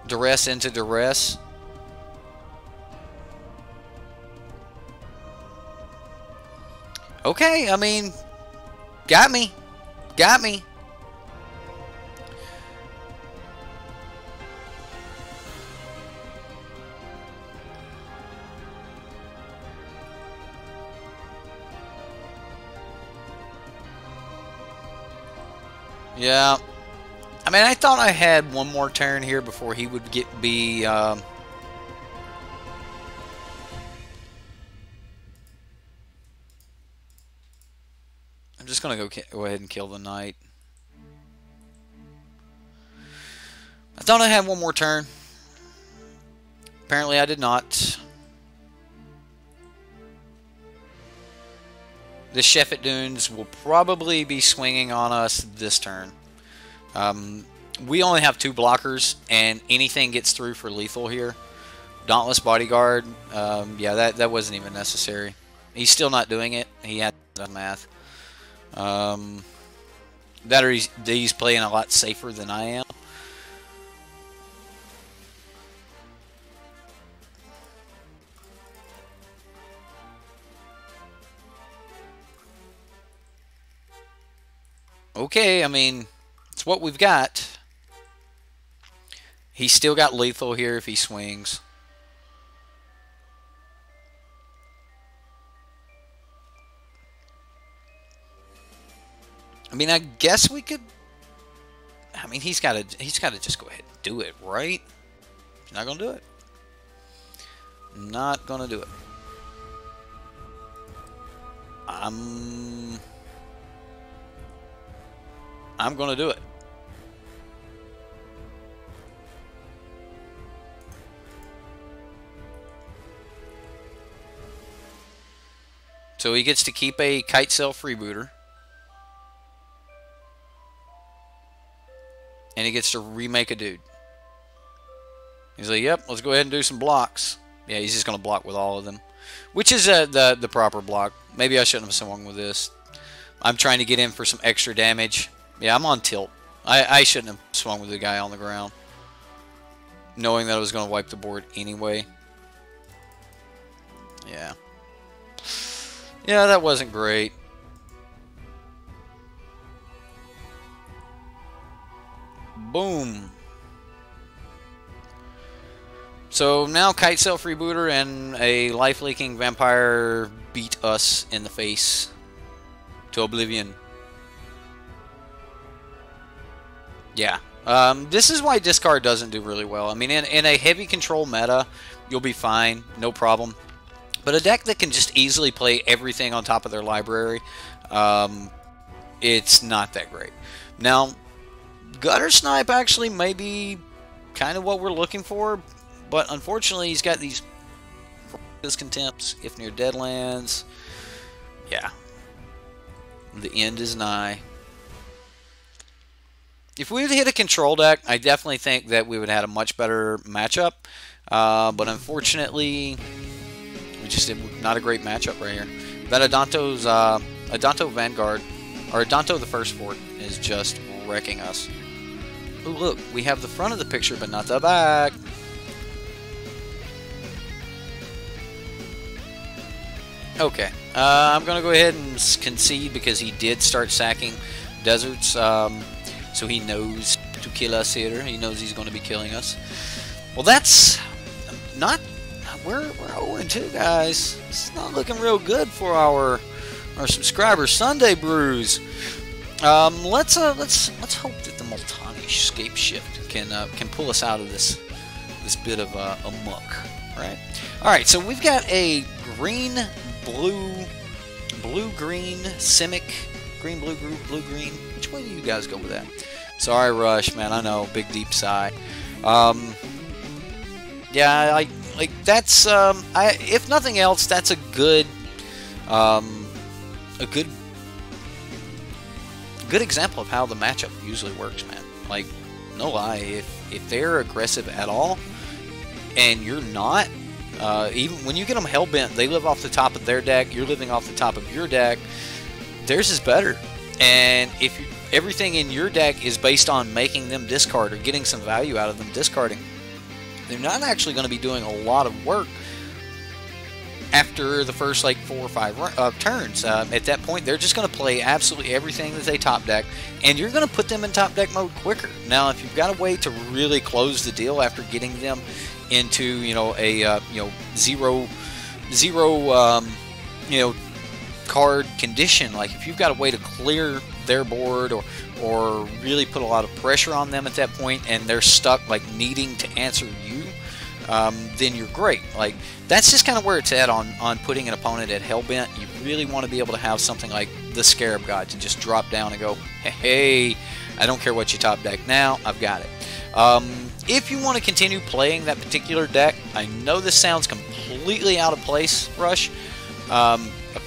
Duress into duress? Okay, I mean, got me. Got me. Yeah. I mean, I thought I had one more turn here before he would be... I'm just going to go ahead and kill the knight. I thought I had one more turn. Apparently I did not. The Sheffet Dunes will probably be swinging on us this turn. We only have 2 blockers, and anything gets through for lethal here. Dauntless Bodyguard, yeah, that wasn't even necessary. He's still not doing it. He had done math. That or he's playing a lot safer than I am. Okay, I mean, it's what we've got. He's still got lethal here if he swings. I mean, I guess we could... I mean, he's got to just go ahead and do it, right? He's not going to do it. Not going to do it. I'm going to do it. So he gets to keep a Kite Sail Freebooter. And he gets to remake a dude. He's like, yep, let's go ahead and do some blocks. Yeah, he's just going to block with all of them. Which is the proper block. Maybe I shouldn't have swung with this. I'm trying to get in for some extra damage. Yeah, I'm on tilt. I shouldn't have swung with the guy on the ground. Knowing that I was going to wipe the board anyway. Yeah. Yeah, that wasn't great. Boom. So now Kite Sail Freebooter and a Life Leaking Vampire beat us in the face to oblivion. Yeah. This is why discard doesn't do really well. I mean, in a heavy control meta, you'll be fine. No problem. But a deck that can just easily play everything on top of their library, it's not that great. Now, Gutter Snipe actually may be kind of what we're looking for, but unfortunately he's got these Contempts, if near Deadlands. Yeah. The end is nigh. If we would hit a control deck, I definitely think that we would have had a much better matchup. But unfortunately, we just did not a great matchup right here. That Adanto Vanguard, or Adanto the First Fort, is just wrecking us. Ooh, look, we have the front of the picture, but not the back. Okay, I'm going to go ahead and concede because he did start sacking deserts, so he knows to kill us here. He knows he's going to be killing us. Well, that's not... We're 0-2, guys. This is not looking real good for our subscriber Sunday brews. Let's hope that the Multani Scapeshift can pull us out of this bit of a muck. right? All right, so we've got a green, blue, blue-green, Simic, green, blue, blue-green. Which way do you guys go with that? Sorry, Rush, man. I know, big deep sigh. Yeah, like that's if nothing else, that's a good example of how the matchup usually works, man. Like, no lie, if they're aggressive at all, and you're not, even when you get them hellbent, they live off the top of their deck, you're living off the top of your deck, theirs is better. And if everything in your deck is based on making them discard or getting some value out of them discarding, they're not actually going to be doing a lot of work after the first like 4 or 5 turns. At that point, they're just going to play absolutely everything that they top deck, and you're going to put them in top deck mode quicker. Now, if you've got a way to really close the deal after getting them into, you know, a zero card condition, like if you've got a way to clear their board or really put a lot of pressure on them at that point, and they're stuck like needing to answer you, then you're great. Like, that's just kind of where it's at on putting an opponent at hellbent. You really want to be able to have something like the Scarab God to just drop down and go, hey, I don't care what you top deck now, I've got it. If you want to continue playing that particular deck, I know this sounds completely out of place, Rush. A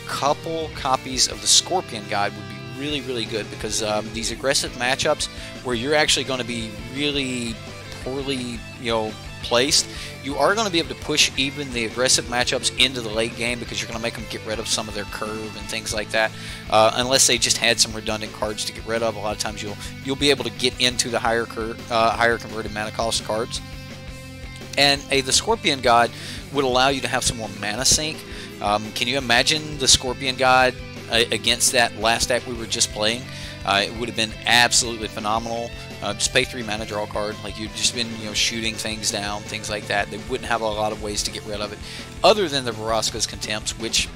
couple copies of the Scorpion Guide would be really, really good, because these aggressive matchups where you're actually going to be really poorly, placed, you are going to be able to push even the aggressive matchups into the late game, because you're going to make them get rid of some of their curve and things like that. Unless they just had some redundant cards to get rid of, a lot of times you'll be able to get into the higher converted mana cost cards. And the Scorpion God would allow you to have some more mana sink. Can you imagine the Scorpion God against that last deck we were just playing? It would have been absolutely phenomenal. Just pay 3 mana, draw a card. Like, you've just been, shooting things down, things like that. They wouldn't have a lot of ways to get rid of it, other than the Vraska's Contempt, which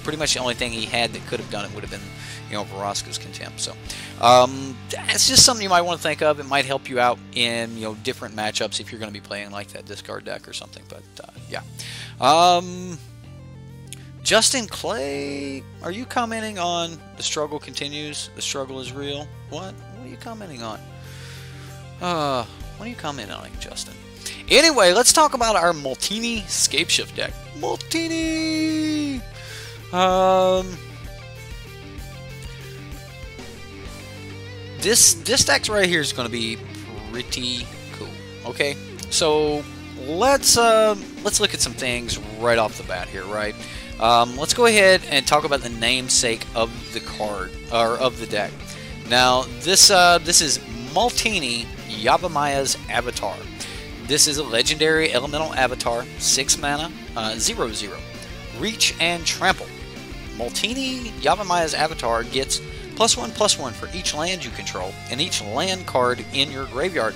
pretty much the only thing he had that could have done it would have been, Vraska's Contempt. So, that's just something you might want to think of. It might help you out in, different matchups if you're going to be playing like that discard deck or something. But yeah. Justin Clay, are you commenting on the struggle continues? The struggle is real. What? What are you commenting on? What are you commenting on, Justin? Anyway, let's talk about our Multani Scapeshift deck. Multani! This deck right here is going to be pretty cool. Okay, so let's look at some things right off the bat here, right? Let's go ahead and talk about the namesake of the card, or of the deck. Now, this is Multani Yavimaya Avatar. This is a legendary elemental avatar, 6 mana, 0/0. Reach and trample. Multani Yavimaya Avatar gets +1/+1 for each land you control, and each land card in your graveyard.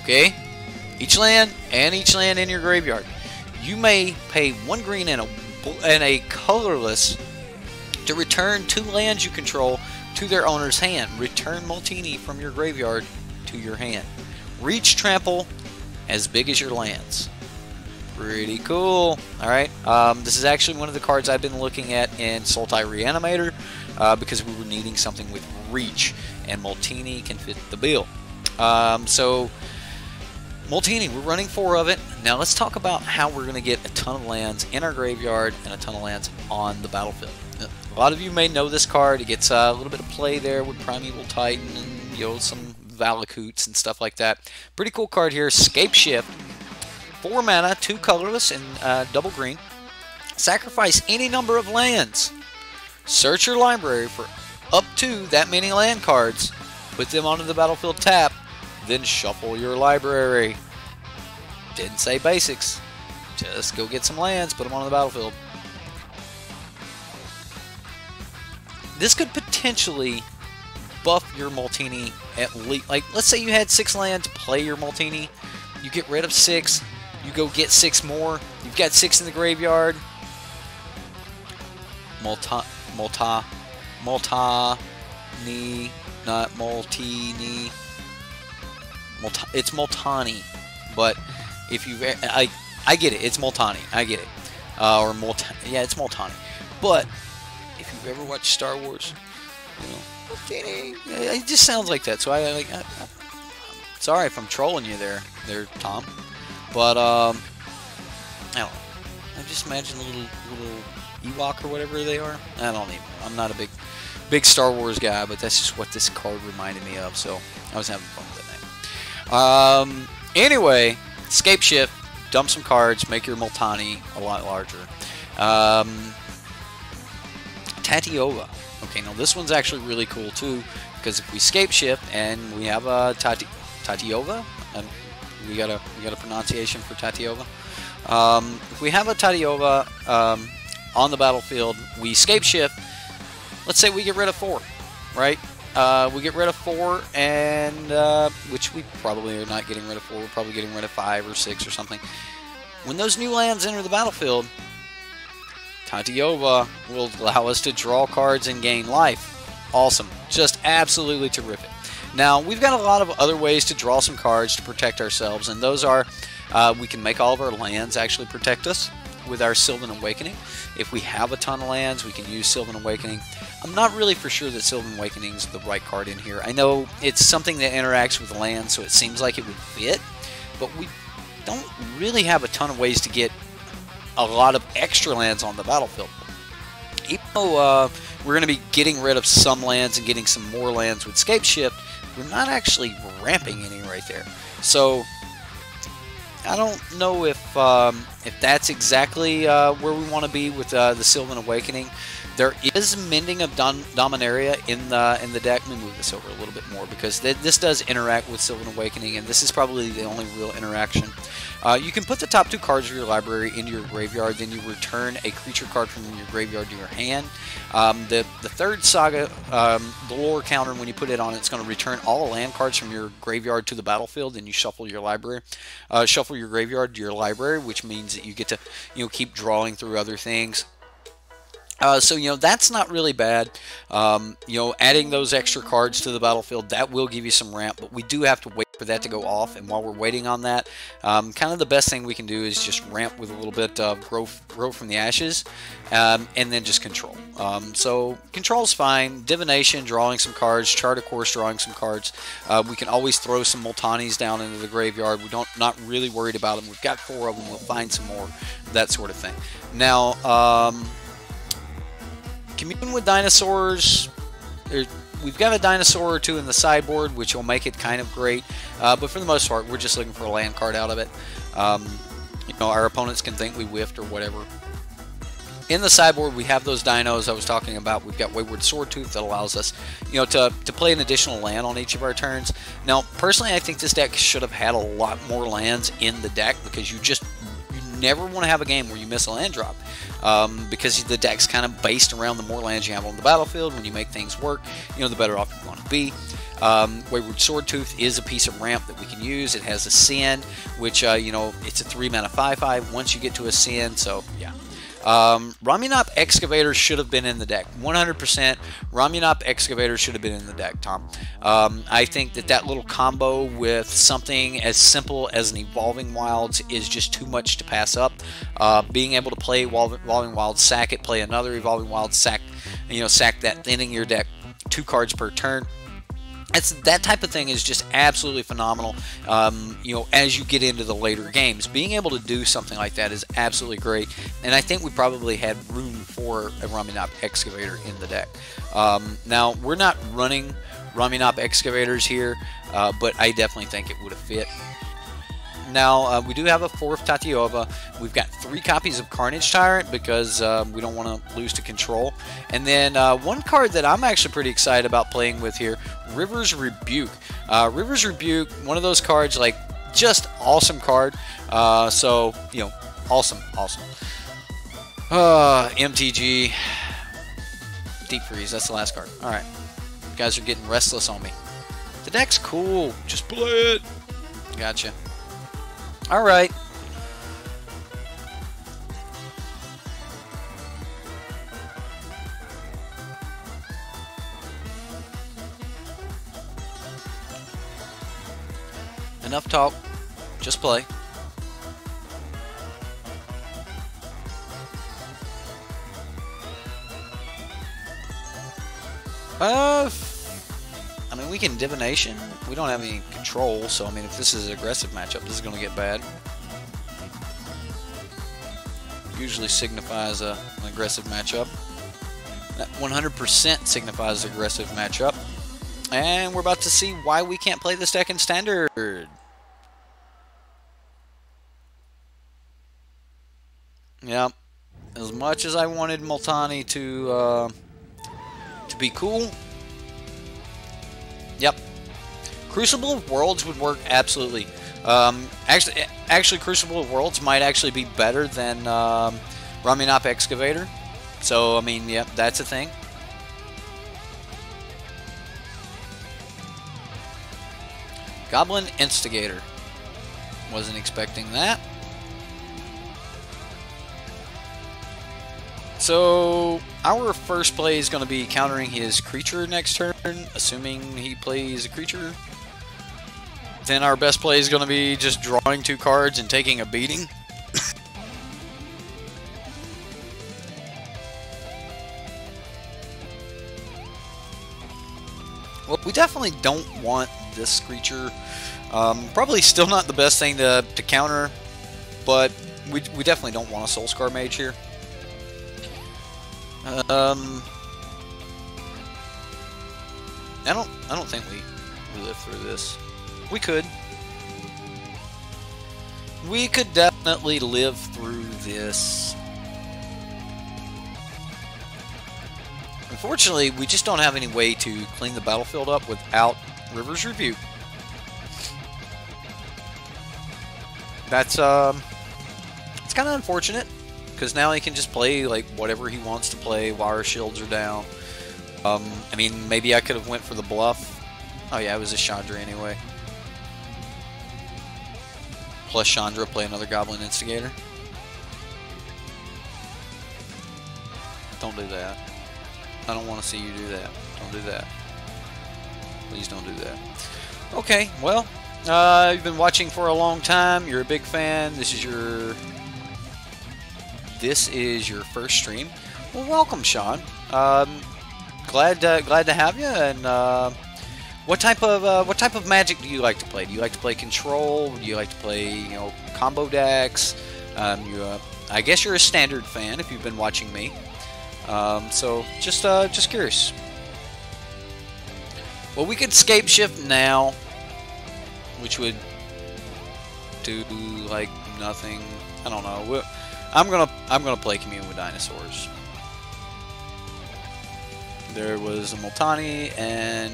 Okay? Each land, and each land in your graveyard. You may pay 1 green and a colorless to return 2 lands you control to their owner's hand. Return Multani from your graveyard to your hand. Reach trample as big as your lands. Pretty cool. Alright, this is actually one of the cards I've been looking at in Sultai Reanimator, because we were needing something with reach, and Multani can fit the bill. So Multani, we're running 4 of it. Now let's talk about how we're going to get a ton of lands in our graveyard and a ton of lands on the battlefield. A lot of you may know this card. It gets a little bit of play there with Primeval Titan and some Valakutes and stuff like that. Pretty cool card here. Scapeshift. 4 mana, 2 colorless, and double green. Sacrifice any number of lands. Search your library for up to that many land cards. Put them onto the battlefield tap. Then shuffle your library. Didn't say basics. Just go get some lands, put them on the battlefield. This could potentially buff your Multani at least. Like, let's say you had 6 lands, play your Multani. You get rid of 6. You go get 6 more. You've got 6 in the graveyard. Multani, not Multini. It's Multani, but if you I get it. It's Multani. I get it. Yeah, it's Multani. But if you've ever watched Star Wars, you know, Multani, it just sounds like that. So I'm sorry if I'm trolling you there, Tom. But I don't know. I just imagine a little Ewok or whatever they are. I don't even know. I'm not a big Star Wars guy, but that's just what this card reminded me of. So I was having fun with that name. Anyway, Scapeshift. Dump some cards, make your Multani a lot larger. Tatiova. Okay, now this one's actually really cool too, because if we Scapeshift and we have a Tatiova, and we got a pronunciation for Tatiova. If we have a Tatiova on the battlefield, we Scapeshift. Let's say we get rid of 4, right? We get rid of 4, and which we probably are not getting rid of 4. We're probably getting rid of 5 or 6 or something. When those new lands enter the battlefield, Tatiova will allow us to draw cards and gain life. Awesome. Just absolutely terrific. Now, we've got a lot of other ways to draw some cards to protect ourselves, and those are we can make all of our lands actually protect us with our Sylvan Awakening. If we have a ton of lands, we can use Sylvan Awakening. I'm not really for sure that Sylvan Awakening is the right card in here. I know it's something that interacts with land, so it seems like it would fit, but we don't really have a ton of ways to get a lot of extra lands on the battlefield. Even though we're going to be getting rid of some lands and getting some more lands with Scapeshift, we're not actually ramping any right there. So I don't know if that's exactly where we want to be with the Sylvan Awakening. There is Mending of Dominaria in the deck. Let me move this over a little bit more because this does interact with Sylvan Awakening, and this is probably the only real interaction. You can put the top 2 cards of your library into your graveyard, then you return a creature card from your graveyard to your hand. The third saga, the lore counter, when you put it on, it's going to return all land cards from your graveyard to the battlefield, and you shuffle your library, shuffle your graveyard to your library, which means that you get to keep drawing through other things. So, that's not really bad. Adding those extra cards to the battlefield, that will give you some ramp, but we do have to wait for that to go off, and while we're waiting on that, kind of the best thing we can do is just ramp with a little bit of grow from the ashes, and then just control. So, control's fine. Divination, drawing some cards. Chart of Course, drawing some cards. We can always throw some Multanis down into the graveyard. Not really worried about them. We've got 4 of them. We'll find some more, that sort of thing. Now, Commune with dinosaurs. We've got a dinosaur or 2 in the sideboard, which will make it kind of great. But for the most part, we're just looking for a land card out of it. Our opponents can think we whiffed or whatever. In the sideboard, we have those dinos I was talking about. We've got Wayward Swordtooth that allows us, to play an additional land on each of our turns. Now, personally, I think this deck should have had a lot more lands in the deck because you never want to have a game where you miss a land drop. Because the deck's kind of based around the more lands you have on the battlefield. When you make things work, the better off you want to be. Wayward Swordtooth is a piece of ramp that we can use. It has a Send, which, it's a 3-mana 5/5 once you get to a Send, so, yeah. Ramunap Excavator should have been in the deck. 100% Ramunap Excavator should have been in the deck, Tom. I think that little combo with something as simple as an Evolving Wilds is just too much to pass up. Being able to play Evolving Wilds, sack it, play another Evolving Wilds, sack that, thinning your deck 2 cards per turn. That type of thing is just absolutely phenomenal, as you get into the later games. Being able to do something like that is absolutely great, and I think we probably had room for a Ramunap Excavator in the deck. Now, we're not running Ramunap Excavators here, but I definitely think it would have fit. Now, we do have a 4th Tatiova. We've got 3 copies of Carnage Tyrant because we don't want to lose to control. And then 1 card that I'm actually pretty excited about playing with here, River's Rebuke. River's Rebuke, one of those cards, like, just awesome card. So, awesome. MTG. Deep Freeze, that's the last card. Alright. You guys are getting restless on me. The deck's cool. Just play it. Gotcha. Alright. Enough talk. Just play. I mean, we can divination. We don't have any control, so I mean, if this is an aggressive matchup, this is going to get bad. Usually signifies an aggressive matchup. That 100% signifies an aggressive matchup. And we're about to see why we can't play this deck in standard. Yep. As much as I wanted Multani to be cool. Yep. Crucible of Worlds would work absolutely. Actually, Crucible of Worlds might actually be better than Raminop Excavator. So, I mean, yep, that's a thing. Goblin Instigator. Wasn't expecting that. So, our first play is going to be countering his creature next turn, assuming he plays a creature. Then our best play is going to be just drawing 2 cards and taking a beating. Well, we definitely don't want this creature. Probably still not the best thing to counter, but we definitely don't want a Soulscar Mage here. I don't think we live through this. We could. We could definitely live through this. Unfortunately, we just don't have any way to clean the battlefield up without River's Review. That's it's kind of unfortunate, because now he can just play like whatever he wants to play while our shields are down. I mean, maybe I could have went for the bluff. Oh yeah, it was a Chandra anyway. Plus Chandra, play another Goblin Instigator. Don't do that. I don't want to see you do that. Don't do that. Please don't do that. Okay, well, you've been watching for a long time. You're a big fan. This is your first stream. Well, welcome, Sean. Glad to have you. And what type of Magic do you like to play? Do you like to play Control? Do you like to play combo decks? I guess you're a Standard fan if you've been watching me. So just curious. Well, we could Scapeshift now, which would do like nothing. I don't know. I'm gonna play Commune with Dinosaurs. There was a Multani, and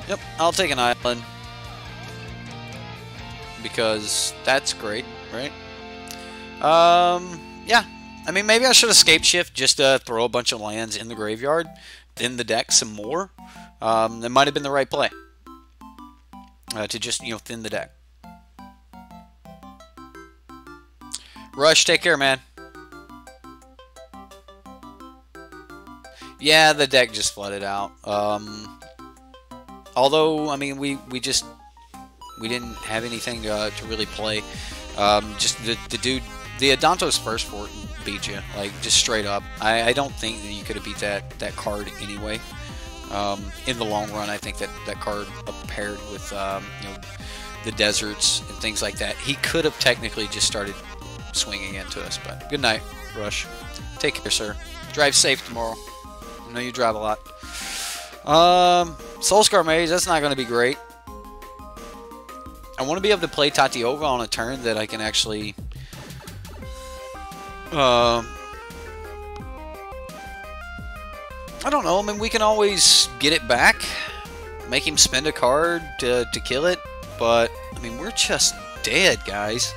yep, I'll take an island because that's great, right? Yeah. I mean, maybe I should have Scapeshift just to throw a bunch of lands in the graveyard, in the deck some more. That might have been the right play. To just, thin the deck. Rush, take care, man. Yeah, the deck just flooded out. Although, I mean, we didn't have anything to really play. Just the dude, the Adantos First Fort beat you, like just straight up. I don't think that you could have beat that card anyway. In the long run, I think that card paired with the deserts and things like that, he could have technically just started swinging into us. But good night, Rush. Take care, sir. Drive safe tomorrow. I know you drive a lot. Soulscar Mage, that's not going to be great. I want to be able to play Tatiova on a turn that I can actually I don't know. I mean, we can always get it back, make him spend a card to kill it, but I mean, we're just dead, guys.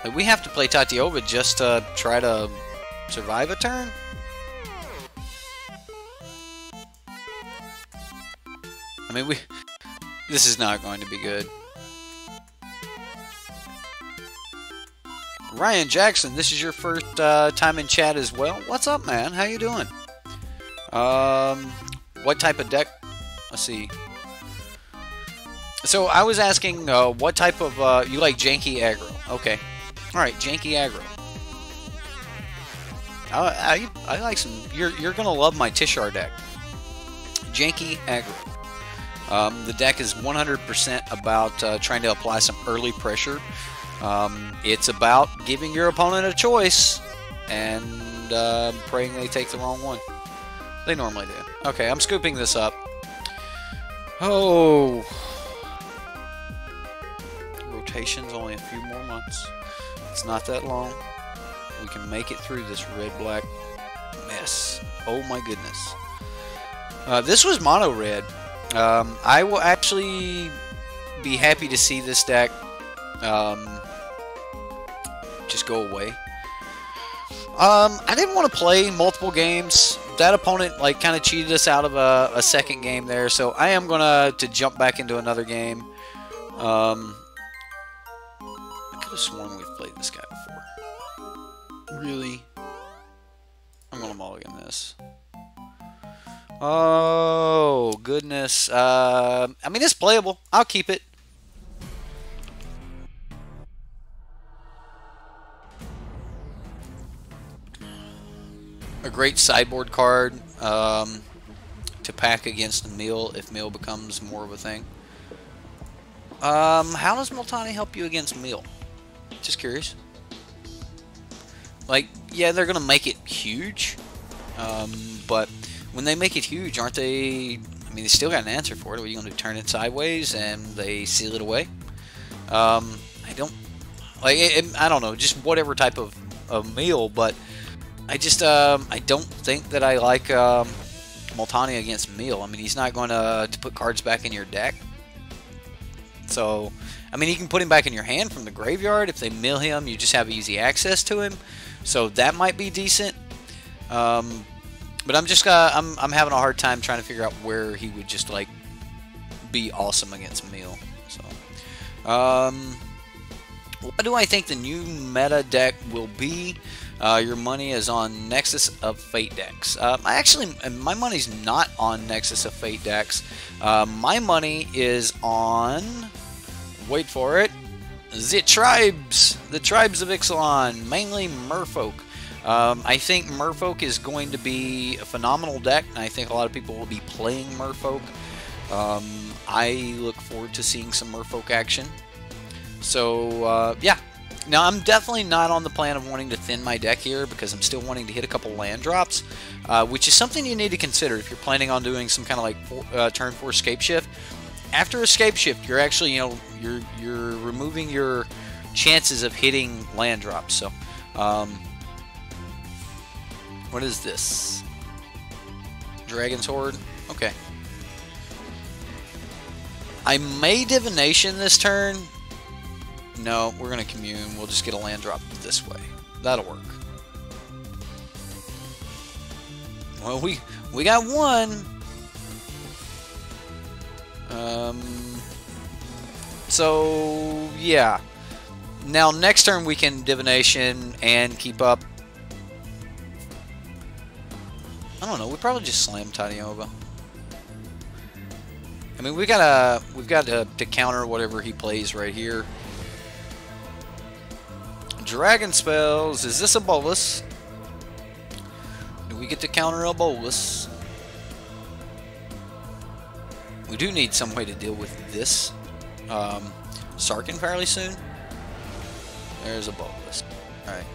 Like, we have to play Tatiova just to try to survive a turn. I mean, this is not going to be good. Ryan Jackson, this is your first time in chat as well. What's up, man? How you doing? What type of deck? Let's see. So I was asking, what type of you like janky aggro? Okay, all right, janky aggro. I like some. You're gonna love my Tishar deck. Janky aggro. The deck is 100% about trying to apply some early pressure. It's about giving your opponent a choice and praying they take the wrong one. They normally do. Okay, I'm scooping this up. Oh. Rotation's only a few more months. It's not that long. We can make it through this red-black mess. Oh my goodness. This was mono red. I will actually be happy to see this deck just go away. I didn't want to play multiple games. That opponent like kind of cheated us out of a second game there, so I am gonna jump back into another game. I could have sworn we've played this guy before. Really? I'm gonna mulligan this. Oh goodness. I mean, it's playable. I'll keep it. A great sideboard card to pack against a meal if meal becomes more of a thing. How does Multani help you against meal? Just curious. Like, yeah, they're gonna make it huge, but when they make it huge, aren't they? I mean, they still got an answer for it. What are you gonna do? Turn it sideways and they seal it away? I don't like. I don't know. Just whatever type of meal, but. I just, I don't think that I like Multani against meal. I mean, he's not going to put cards back in your deck. So, I mean, you can put him back in your hand from the graveyard. If they mill him, you just have easy access to him. So that might be decent. But I'm just, I'm having a hard time trying to figure out where he would just, like, be awesome against meal. So, what do I think the new meta deck will be? Your money is on Nexus of Fate decks. My money's not on Nexus of Fate decks. My money is on, wait for it, the Tribes of Ixalan, mainly Merfolk. I think Merfolk is going to be a phenomenal deck, and I think a lot of people will be playing Merfolk. I look forward to seeing some Merfolk action. So, yeah. Now, I'm definitely not on the plan of wanting to thin my deck here because I'm still wanting to hit a couple land drops, which is something you need to consider if you're planning on doing some kind of like turn 4 Scapeshift. After a Scapeshift, you're actually, you know, you're removing your chances of hitting land drops. So, what is this? Dragon's Horde? Okay. I may Divination this turn. No, we're going to commune. We'll just get a land drop this way. That'll work. Well, we got one. So, yeah. Now, next turn we can Divination and keep up. I don't know. We probably just slam Taniova. I mean, we've got to counter whatever he plays right here. Dragon spells. Is this a bolus? Do we get to counter a bolus? We do need some way to deal with this Sarkin fairly soon. There's a bolus. Alright.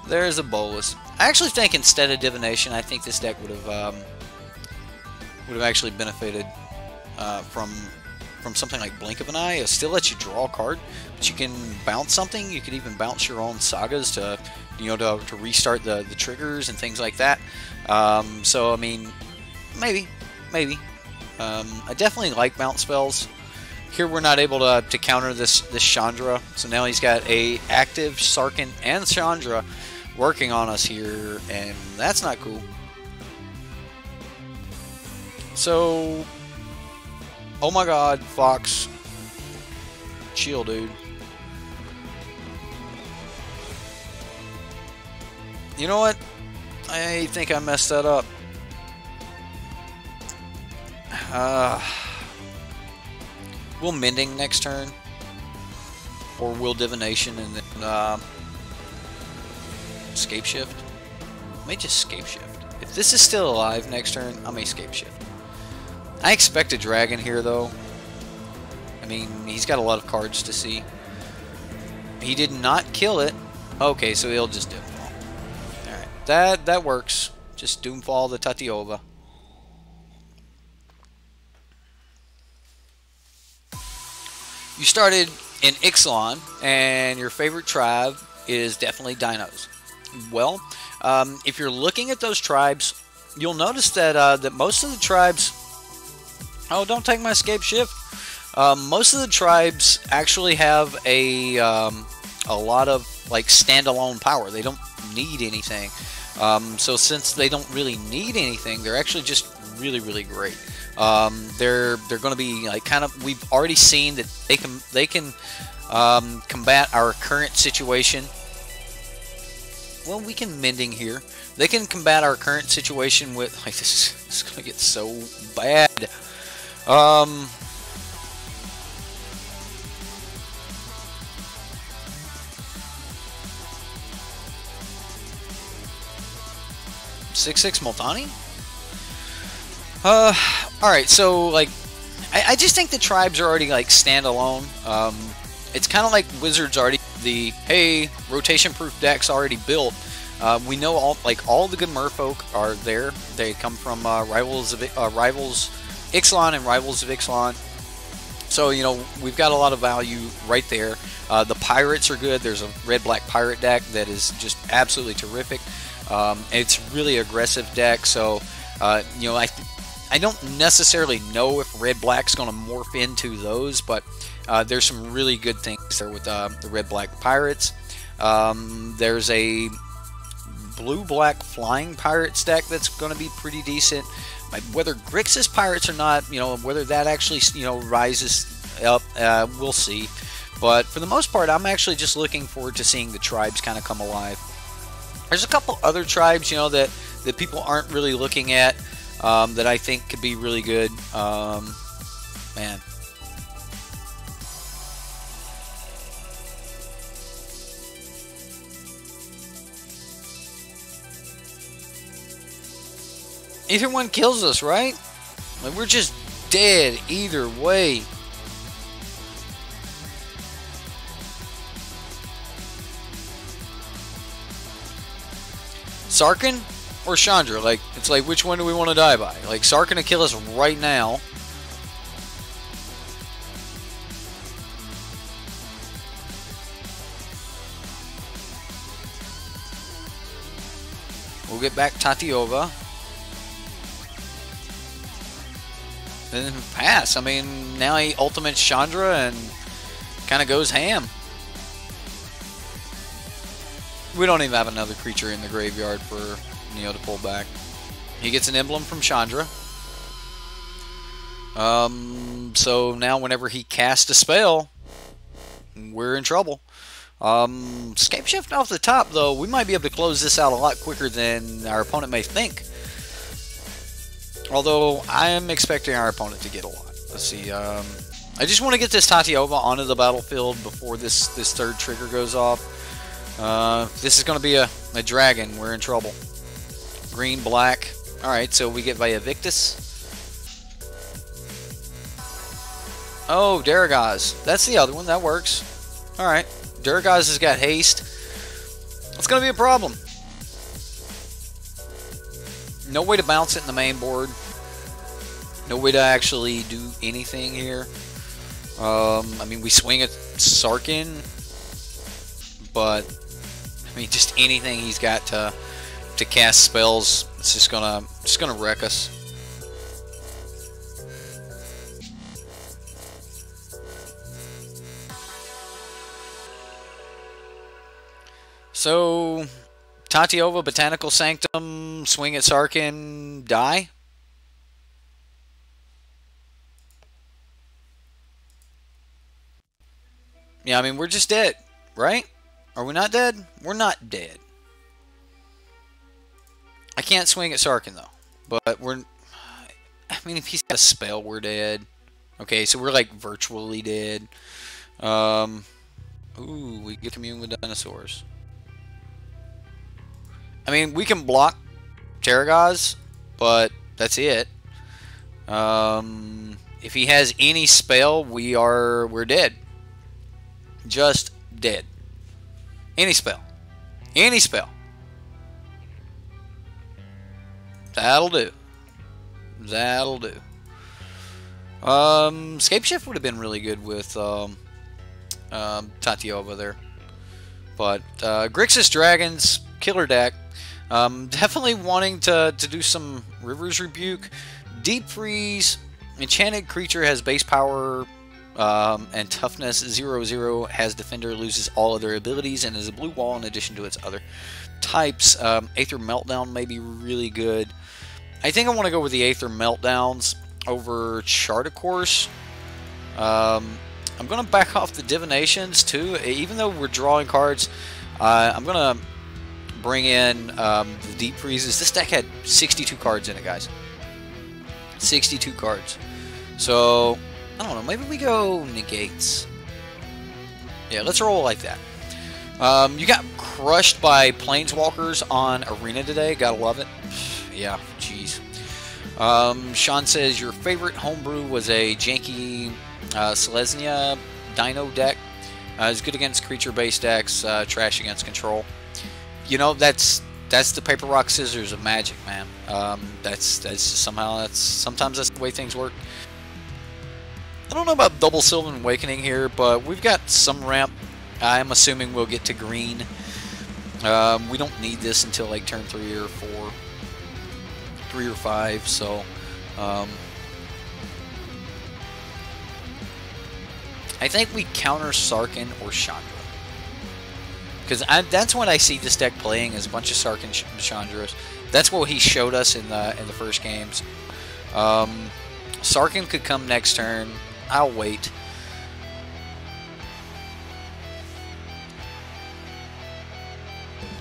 There's a bolus. I actually think instead of Divination, I think this deck would have actually benefited from something like Blink of an Eye. It still lets you draw a card, but you can bounce something. You could even bounce your own sagas to, you know, to restart the triggers and things like that. So I mean, maybe. I definitely like bounce spells. Here we're not able to counter this Chandra, so now he's got a active Sarkin and Chandra working on us here, and that's not cool. So, oh my god, Fox. Chill, dude. You know what? I think I messed that up. We'll Mending next turn. Or we'll Divination and then, Scapeshift. I may just Scapeshift. If this is still alive next turn, I may Scapeshift. I expect a dragon here, though. I mean, he's got a lot of cards to see. He did not kill it. Okay, so he'll just Doomfall. Alright, that works. Just Doomfall the Tatiova. You started in Ixalan, and your favorite tribe is definitely dinos. Well, if you're looking at those tribes, you'll notice that that most of the tribes... Oh, don't take my Scapeshift. Most of the tribes actually have a lot of like standalone power. They don't need anything. So since they don't really need anything, they're actually just really, really great. They're going to be like kind of. We've already seen that they can combat our current situation. Well, we can mending here. They can combat our current situation with like this is going to get so bad. 6/6 Multani? Alright, so, like, I just think the tribes are already, like, standalone. It's kind of like Wizards already, hey, rotation-proof deck's already built. We know all the good merfolk are there. They come from Rivals Ixalan and Rivals of Ixalan. So, you know, we've got a lot of value right there. The pirates are good. There's a red-black pirate deck that is just absolutely terrific. It's really aggressive deck, so you know, I don't necessarily know if red-black's going to morph into those, but there's some really good things there with the red-black pirates. There's a blue-black flying pirates deck that's going to be pretty decent. Whether Grixis pirates or not, you know, whether that actually, you know, rises up, we'll see. But for the most part, I'm actually just looking forward to seeing the tribes kind of come alive. There's a couple other tribes, you know, that people aren't really looking at that I think could be really good. Man. Either one kills us, right? Like, we're just dead either way. Sarkhan or Chandra? Like, it's like, which one do we want to die by? Like, Sarkhan to kill us right now. We'll get back Tatiova. And then pass. I mean, now he ultimates Chandra and kind of goes ham. We don't even have another creature in the graveyard for Neo to pull back. He gets an emblem from Chandra. So now whenever he casts a spell, we're in trouble. Scapeshift off the top, though, we might be able to close this out a lot quicker than our opponent may think. Although, I am expecting our opponent to get a lot. Let's see. I just want to get this Tatiova onto the battlefield before this third trigger goes off. This is going to be a dragon. We're in trouble. Green, black. Alright, so we get via Victus. Oh, Daragaz. That's the other one. That works. Alright. Daragaz has got haste. It's going to be a problem. No way to bounce it in the main board. No way to actually do anything here. I mean, we swing at Sarkhan, but I mean, just anything he's got to cast spells, it's just gonna wreck us. So, Tatiova, Botanical Sanctum, swing at Sarkhan, die. Yeah, I mean, we're just dead, right? Are we not dead? We're not dead. I can't swing at Sarkhan, though. But we're... I mean, if he's got a spell, we're dead. Okay, so we're, like, virtually dead. Ooh, we get commune with dinosaurs. I mean, we can block Terragaz, but that's it. If he has any spell, we're dead. Just dead. Any spell. Any spell. That'll do. That'll do. Scapeshift would have been really good with Tatiova there. But Grixis Dragons, killer deck. Definitely wanting to do some River's Rebuke. Deep Freeze, enchanted creature has base power and toughness 0/0, has defender, loses all other abilities, and is a blue wall in addition to its other types. Aether Meltdown may be really good. I think I want to go with the Aether Meltdowns over Chart of Course. I'm going to back off the Divinations too, even though we're drawing cards. I'm going to bring in the Deep Freezes. This deck had 62 cards in it, guys. 62 cards. So, I don't know, maybe we go Negates. Yeah, let's roll like that. You got crushed by Planeswalkers on Arena today. Gotta love it. Yeah, jeez. Sean says your favorite homebrew was a janky Selesnya Dino deck. It's good against creature-based decks, trash against control. You know, that's the paper rock scissors of Magic, man. Sometimes that's the way things work. I don't know about double Sylvan Awakening here, but we've got some ramp. I'm assuming we'll get to green. We don't need this until like turn 3 or 4, 3 or 5. So I think we counter Sarkhan or Chandra. Because that's what I see this deck playing, is a bunch of Sarkhan Chandras. That's what he showed us in the first games. Sarkhan could come next turn. I'll wait.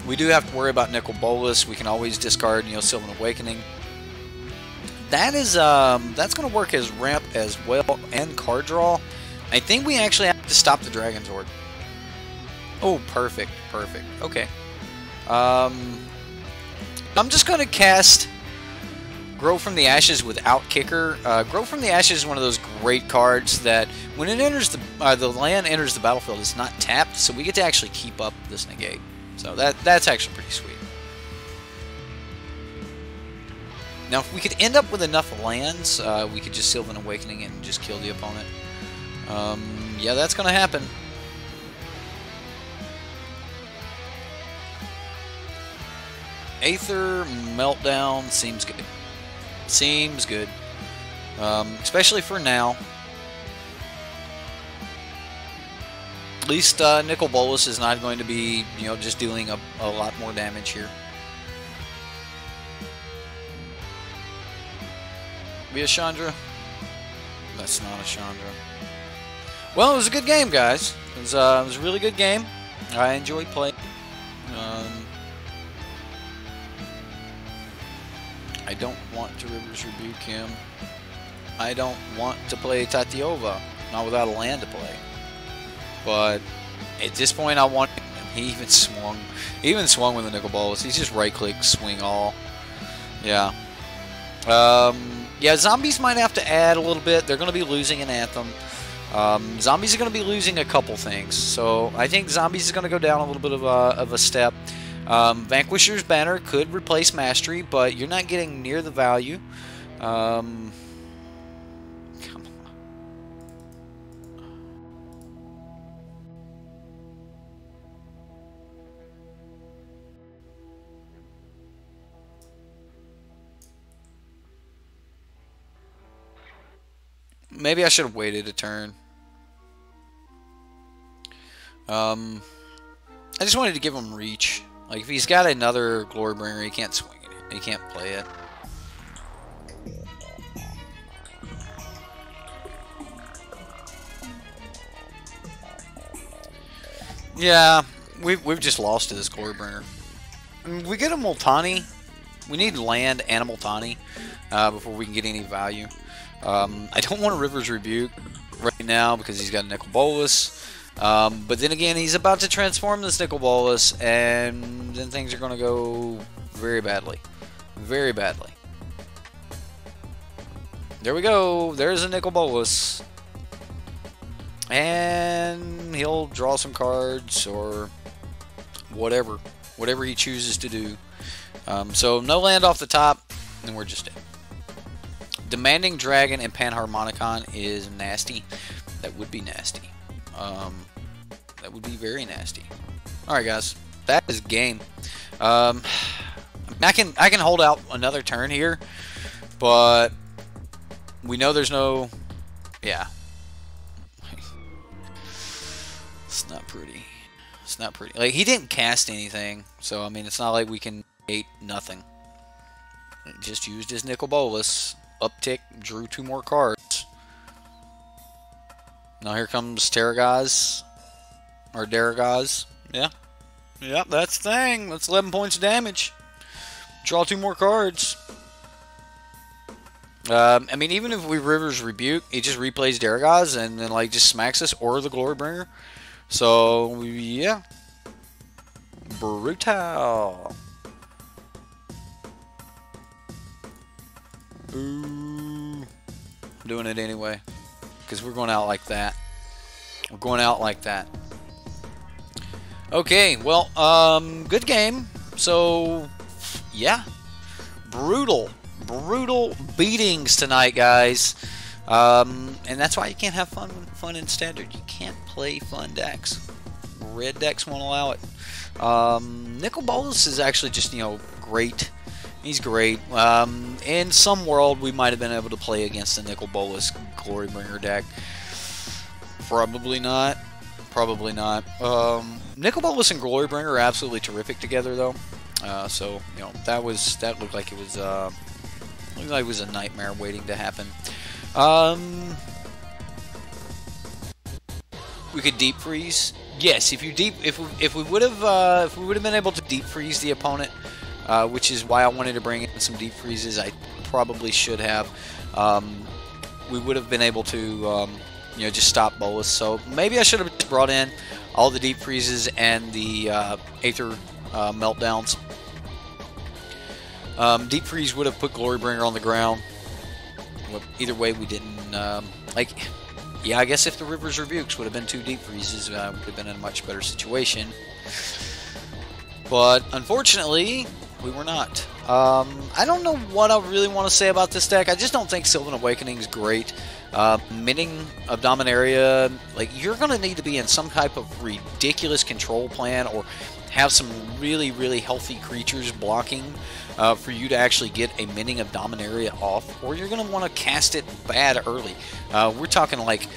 We do have to worry about Nicol Bolas. We can always discard, Sylvan Awakening. That's going to work as ramp as well and card draw. I think we actually have to stop the Dragon Zord. Oh, perfect, perfect. Okay. I'm just going to cast Grow from the Ashes without Kicker. Grow from the Ashes is one of those great cards that when it enters the land enters the battlefield, it's not tapped, so we get to actually keep up this negate. So that's actually pretty sweet. Now, if we could end up with enough lands, we could just Sylvan Awakening and just kill the opponent. Yeah, that's going to happen. Aether Meltdown seems good. Seems good. Especially for now. At least Nicol Bolas is not going to be, just dealing a lot more damage here. Be a Chandra? That's not a Chandra. Well, it was a good game, guys. It was a really good game. I enjoyed playing. I don't want to River's Rebuke him. I don't want to play Tatiova, not without a land to play. But at this point, I want him. He even swung. He even swung with the Nicol Bolas. He's just right-click, swing all. Yeah. Yeah, zombies might have to add a little bit. They're going to be losing an Anthem. Zombies are going to be losing a couple things. So I think zombies is going to go down a little bit of a step. Vanquisher's Banner could replace Mastery, but you're not getting near the value. Come on. Maybe I should have waited a turn. I just wanted to give him reach. Like, if he's got another Glorybringer, he can't swing it. He can't play it. Yeah, we've just lost to this Glorybringer. I mean, we get a Multani. We need land and a Multani before we can get any value. I don't want a River's Rebuke right now because he's got a Nicol Bolas. But then again, he's about to transform this Nicol Bolas, and then things are going to go very badly. Very badly. There we go. There's a Nicol Bolas. And he'll draw some cards or whatever. Whatever he chooses to do. So no land off the top, and we're just dead. Demanding Dragon and Panharmonicon is nasty. That would be nasty. That would be very nasty. Alright guys, that is game. I can hold out another turn here, but we know there's no... Yeah. It's not pretty. It's not pretty. Like, he didn't cast anything, so I mean, it's not like we can hate nothing. It just used his Nicol Bolas. Uptick, drew 2 more cards. Now here comes Terragaz. Or Daragaz. Yeah. Yep, that's the thing. That's 11 points of damage. Draw 2 more cards. I mean, even if we River's Rebuke, he just replays Daragaz and then, like, just smacks us or the Glorybringer. So, yeah. Brutal. Ooh. I'm doing it anyway. Because we're going out like that. We're going out like that. Okay, well, good game. So, yeah. Brutal beatings tonight, guys. And that's why you can't have fun in Standard. You can't play fun decks. Red decks won't allow it. Nicol Bolas is actually just, you know, great. He's great. In some world, we might have been able to play against the Nicol Bolas Glorybringer deck. Probably not. Probably not. Nicol Bolas and Glorybringer are absolutely terrific together, though. So you know that looked like it was a nightmare waiting to happen. We could deep freeze. Yes, if we would have been able to deep freeze the opponent. Which is why I wanted to bring in some deep freezes. I probably should have. We would have been able to, you know, just stop Bolas. So maybe I should have just brought in all the deep freezes and the Aether meltdowns. Deep freeze would have put Glorybringer on the ground. Well, either way, we didn't. Yeah, I guess if the River's Rebukes would have been 2 deep freezes, we would have been in a much better situation. But unfortunately, we were not. I don't know what I really want to say about this deck. I just don't think Sylvan Awakening is great. Minting of Dominaria, like, you're going to need to be in some type of ridiculous control plan or have some really, really healthy creatures blocking for you to actually get a Minting of Dominaria off, or you're going to want to cast it bad early. We're talking like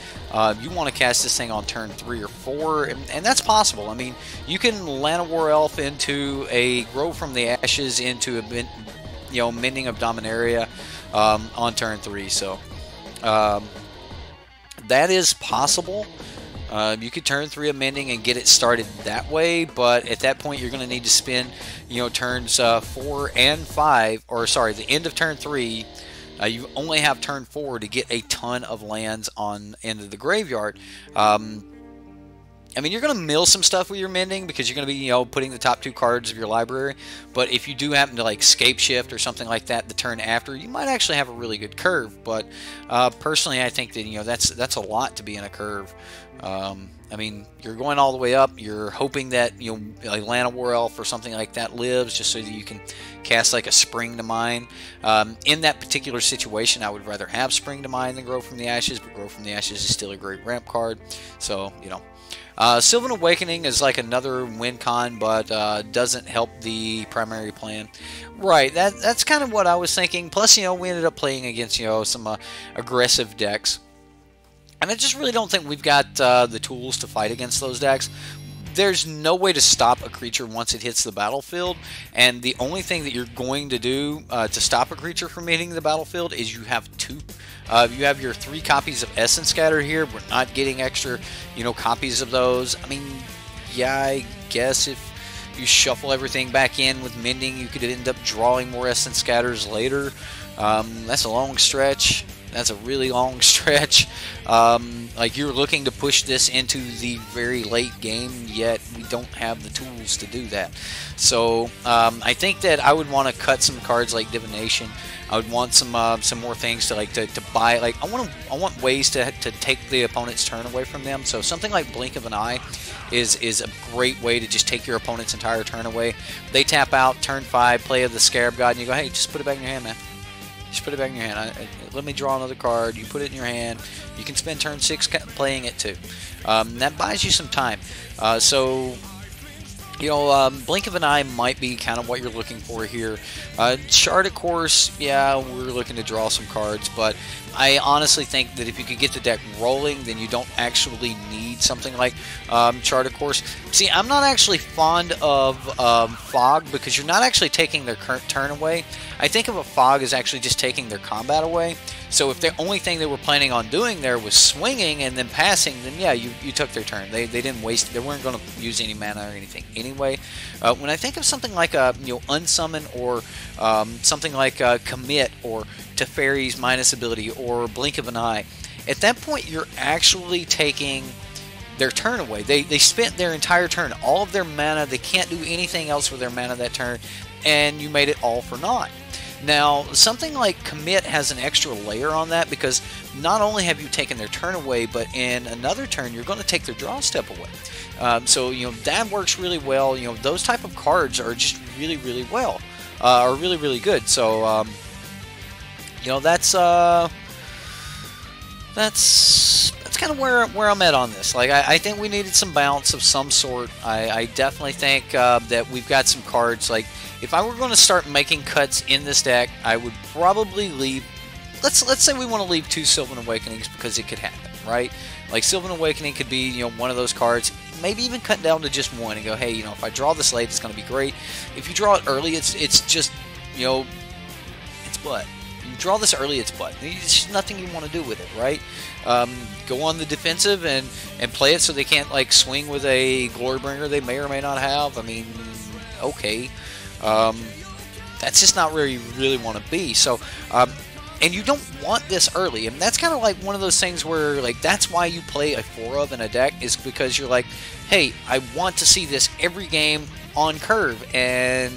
you want to cast this thing on turn 3 or 4, and that's possible. I mean, you can Llanowar Elf into a Grow from the Ashes into a Minting of Dominaria on turn 3. So that is possible. You could turn 3 a Mending and get it started that way, but at that point you're going to need to spend, turns 4 and 5, or sorry, the end of turn 3. You only have turn 4 to get a ton of lands on end of the graveyard. I mean, you're going to mill some stuff with your Mending because you're going to be, putting the top 2 cards of your library. But if you do happen to, like, Scapeshift or something like that the turn after, you might actually have a really good curve. But personally, I think that, that's a lot to be in a curve. I mean, you're going all the way up. You're hoping that, like Llanowar Elf or something like that lives just so that you can cast, like, a Spring to Mine. In that particular situation, I would rather have Spring to Mine than Grow from the Ashes, but Grow from the Ashes is still a great ramp card. So, Sylvan Awakening is like another win con, but doesn't help the primary plan. Right, that's kind of what I was thinking. Plus, we ended up playing against, some aggressive decks. And I just really don't think we've got the tools to fight against those decks. There's no way to stop a creature once it hits the battlefield, and the only thing that you're going to do to stop a creature from hitting the battlefield is you have you have your 3 copies of Essence Scatter here. We're not getting extra, copies of those. I mean, yeah, I guess if you shuffle everything back in with Mending, you could end up drawing more Essence Scatters later. That's a long stretch. That's a really long stretch. Like, you're looking to push this into the very late game, yet we don't have the tools to do that. So I think that I would want to cut some cards like Divination. I would want some more things to buy. Like, I want ways to take the opponent's turn away from them. So something like Blink of an Eye is a great way to just take your opponent's entire turn away. They tap out, turn 5, play of the Scarab God, and you go, hey, just put it back in your hand, man. Just put it back in your hand. Let me draw another card. You put it in your hand. You can spend turn 6 playing it too. That buys you some time. So, you know, Blink of an Eye might be kind of what you're looking for here. Shard, of course, yeah, we're looking to draw some cards, but I honestly think that if you could get the deck rolling, then you don't actually need something like Shard, of course. See, I'm not actually fond of Fog, because you're not actually taking their current turn away. I think of a Fog as actually just taking their combat away. So if the only thing they were planning on doing there was swinging and then passing, then yeah, you took their turn. They didn't waste. They weren't going to use any mana or anything anyway. When I think of something like a Unsummon, or something like Commit, or Teferi's minus ability, or Blink of an Eye, at that point you're actually taking their turn away. They spent their entire turn, all of their mana. They can't do anything else with their mana that turn, and you made it all for naught. Now, something like Commit has an extra layer on that, because not only have you taken their turn away, but in another turn you're going to take their draw step away. So that works really well. Those type of cards are just really, really well, are really, really good. So that's kind of where I'm at on this. Like, I think we needed some balance of some sort. I definitely think that we've got some cards. Like, if I were going to start making cuts in this deck, I would probably leave. Let's say we want to leave 2 Sylvan Awakenings, because it could happen, right? Like, Sylvan Awakening could be one of those cards. Maybe even cut down to just 1 and go, hey, if I draw this late, it's going to be great. If you draw it early, it's just it's butt. You draw this early, it's butt. There's just nothing you want to do with it, right? Go on the defensive and play it so they can't, like, swing with a Glorybringer they may or may not have. I mean, okay. That's just not where you really want to be. So, and you don't want this early, and that's kind of like one of those things where, like, that's why you play a 4 of in a deck, is because you're like, hey, I want to see this every game on curve. And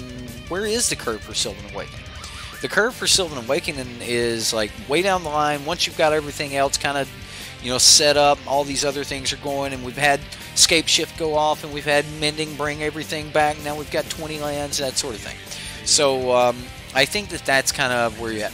where is the curve for Sylvan Awakening? The curve for Sylvan Awakening is, like, way down the line. Once you've got everything else kind of set up, all these other things are going, and we've had Scapeshift go off, and we've had Mending bring everything back. Now we've got 20 lands, that sort of thing. So I think that's kind of where you're at.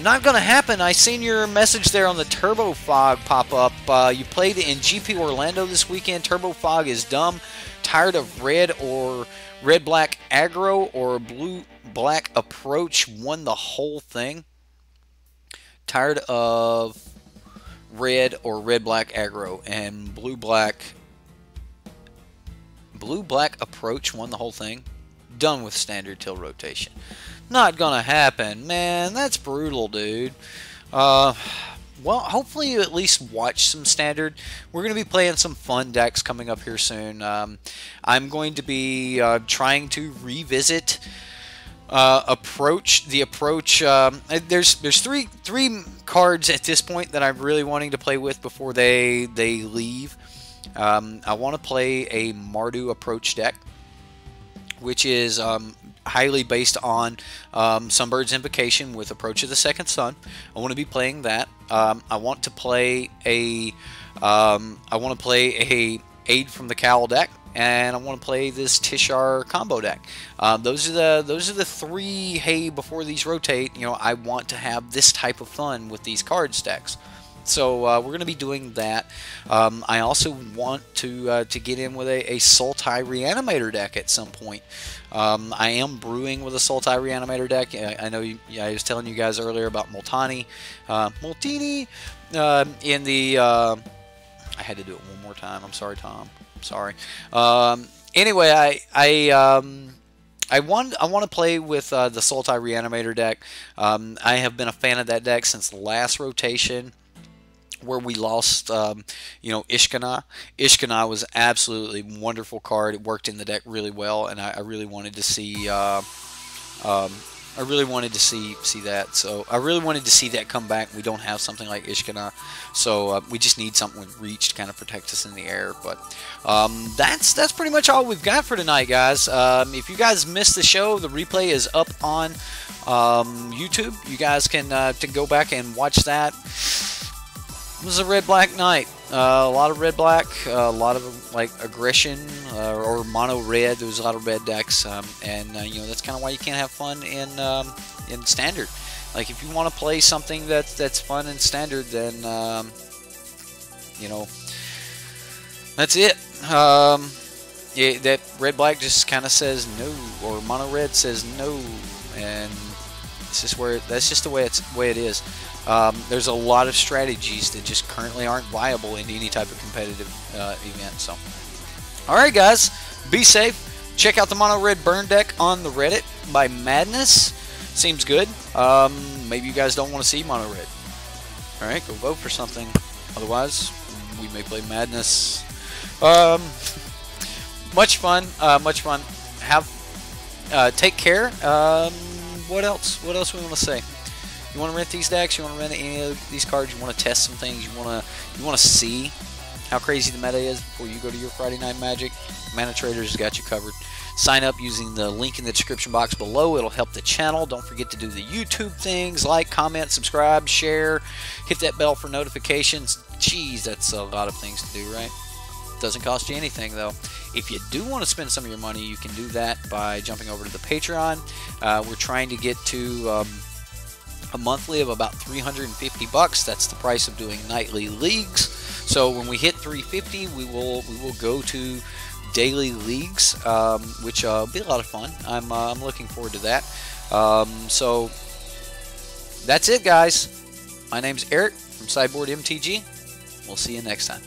Not going to happen. I seen your message there on the Turbo Fog pop up. You played in GP Orlando this weekend. Turbo Fog is dumb. Tired of red or red-black aggro or blue-black approach. Won the whole thing. Tired of red or red-black aggro and blue-black approach. Won the whole thing. Done with standard till rotation. Not gonna happen, man. That's brutal, dude. Well, hopefully you at least watch some standard. We're going to be playing some fun decks coming up here soon. I'm going to be trying to revisit the approach. There's three cards at this point that I'm really wanting to play with before they leave. I want to play a Mardu approach deck, which is highly based on Sunbird's Invocation with Approach of the Second Sun. I want to be playing that. I want to play a Aid from the Cowl deck, and I want to play this Tishar combo deck. Those are the 3. Hey, before these rotate, I want to have this type of fun with these cards decks. So we're going to be doing that. I also want to get in with a Sultai Reanimator deck at some point. I am brewing with a Sultai Reanimator deck. I know I was telling you guys earlier about Multani. Multini in the... I had to do it one more time. I'm sorry, Tom. I'm sorry. Anyway, I want to play with the Sultai Reanimator deck. I have been a fan of that deck since the last rotation, where we lost, Ishkana. Ishkana was absolutely wonderful card. It worked in the deck really well, and I really wanted to see I really wanted to see that. So I really wanted to see that come back. We don't have something like Ishkana, so we just need something with reach to kind of protect us in the air. But that's pretty much all we've got for tonight, guys. If you guys missed the show, the replay is up on YouTube. You guys can to go back and watch that. It was a red-black night. A lot of red-black, a lot of like aggression or mono-red. There was a lot of red decks, and you know, that's kind of why you can't have fun in standard. Like if you want to play something that's fun in standard, then you know, that's it. Yeah, that red-black just kind of says no, or mono-red says no, and it's just that's just the way it is. There's a lot of strategies that just currently aren't viable in any type of competitive event. So, all right, guys, be safe. Check out the mono red burn deck on the Reddit by Madness. Seems good. Maybe you guys don't want to see mono red. All right, go vote for something. Otherwise, we may play Madness. Much fun. Much fun. Take care. What else? What else we want to say? You want to rent these decks? You want to rent any of these cards? You want to test some things? You want to see how crazy the meta is before you go to your Friday Night Magic? manatraders has got you covered. Sign up using the link in the description box below. It'll help the channel. Don't forget to do the YouTube things. Like, comment, subscribe, share. Hit that bell for notifications. Jeez, that's a lot of things to do, right? Doesn't cost you anything, though. If you do want to spend some of your money, you can do that by jumping over to the Patreon. We're trying to get to a monthly of about 350 bucks. That's the price of doing nightly leagues. So when we hit 350, we will go to daily leagues, which will be a lot of fun. I'm looking forward to that. So that's it, guys. My name's Eric from SideboardMTG. We'll see you next time.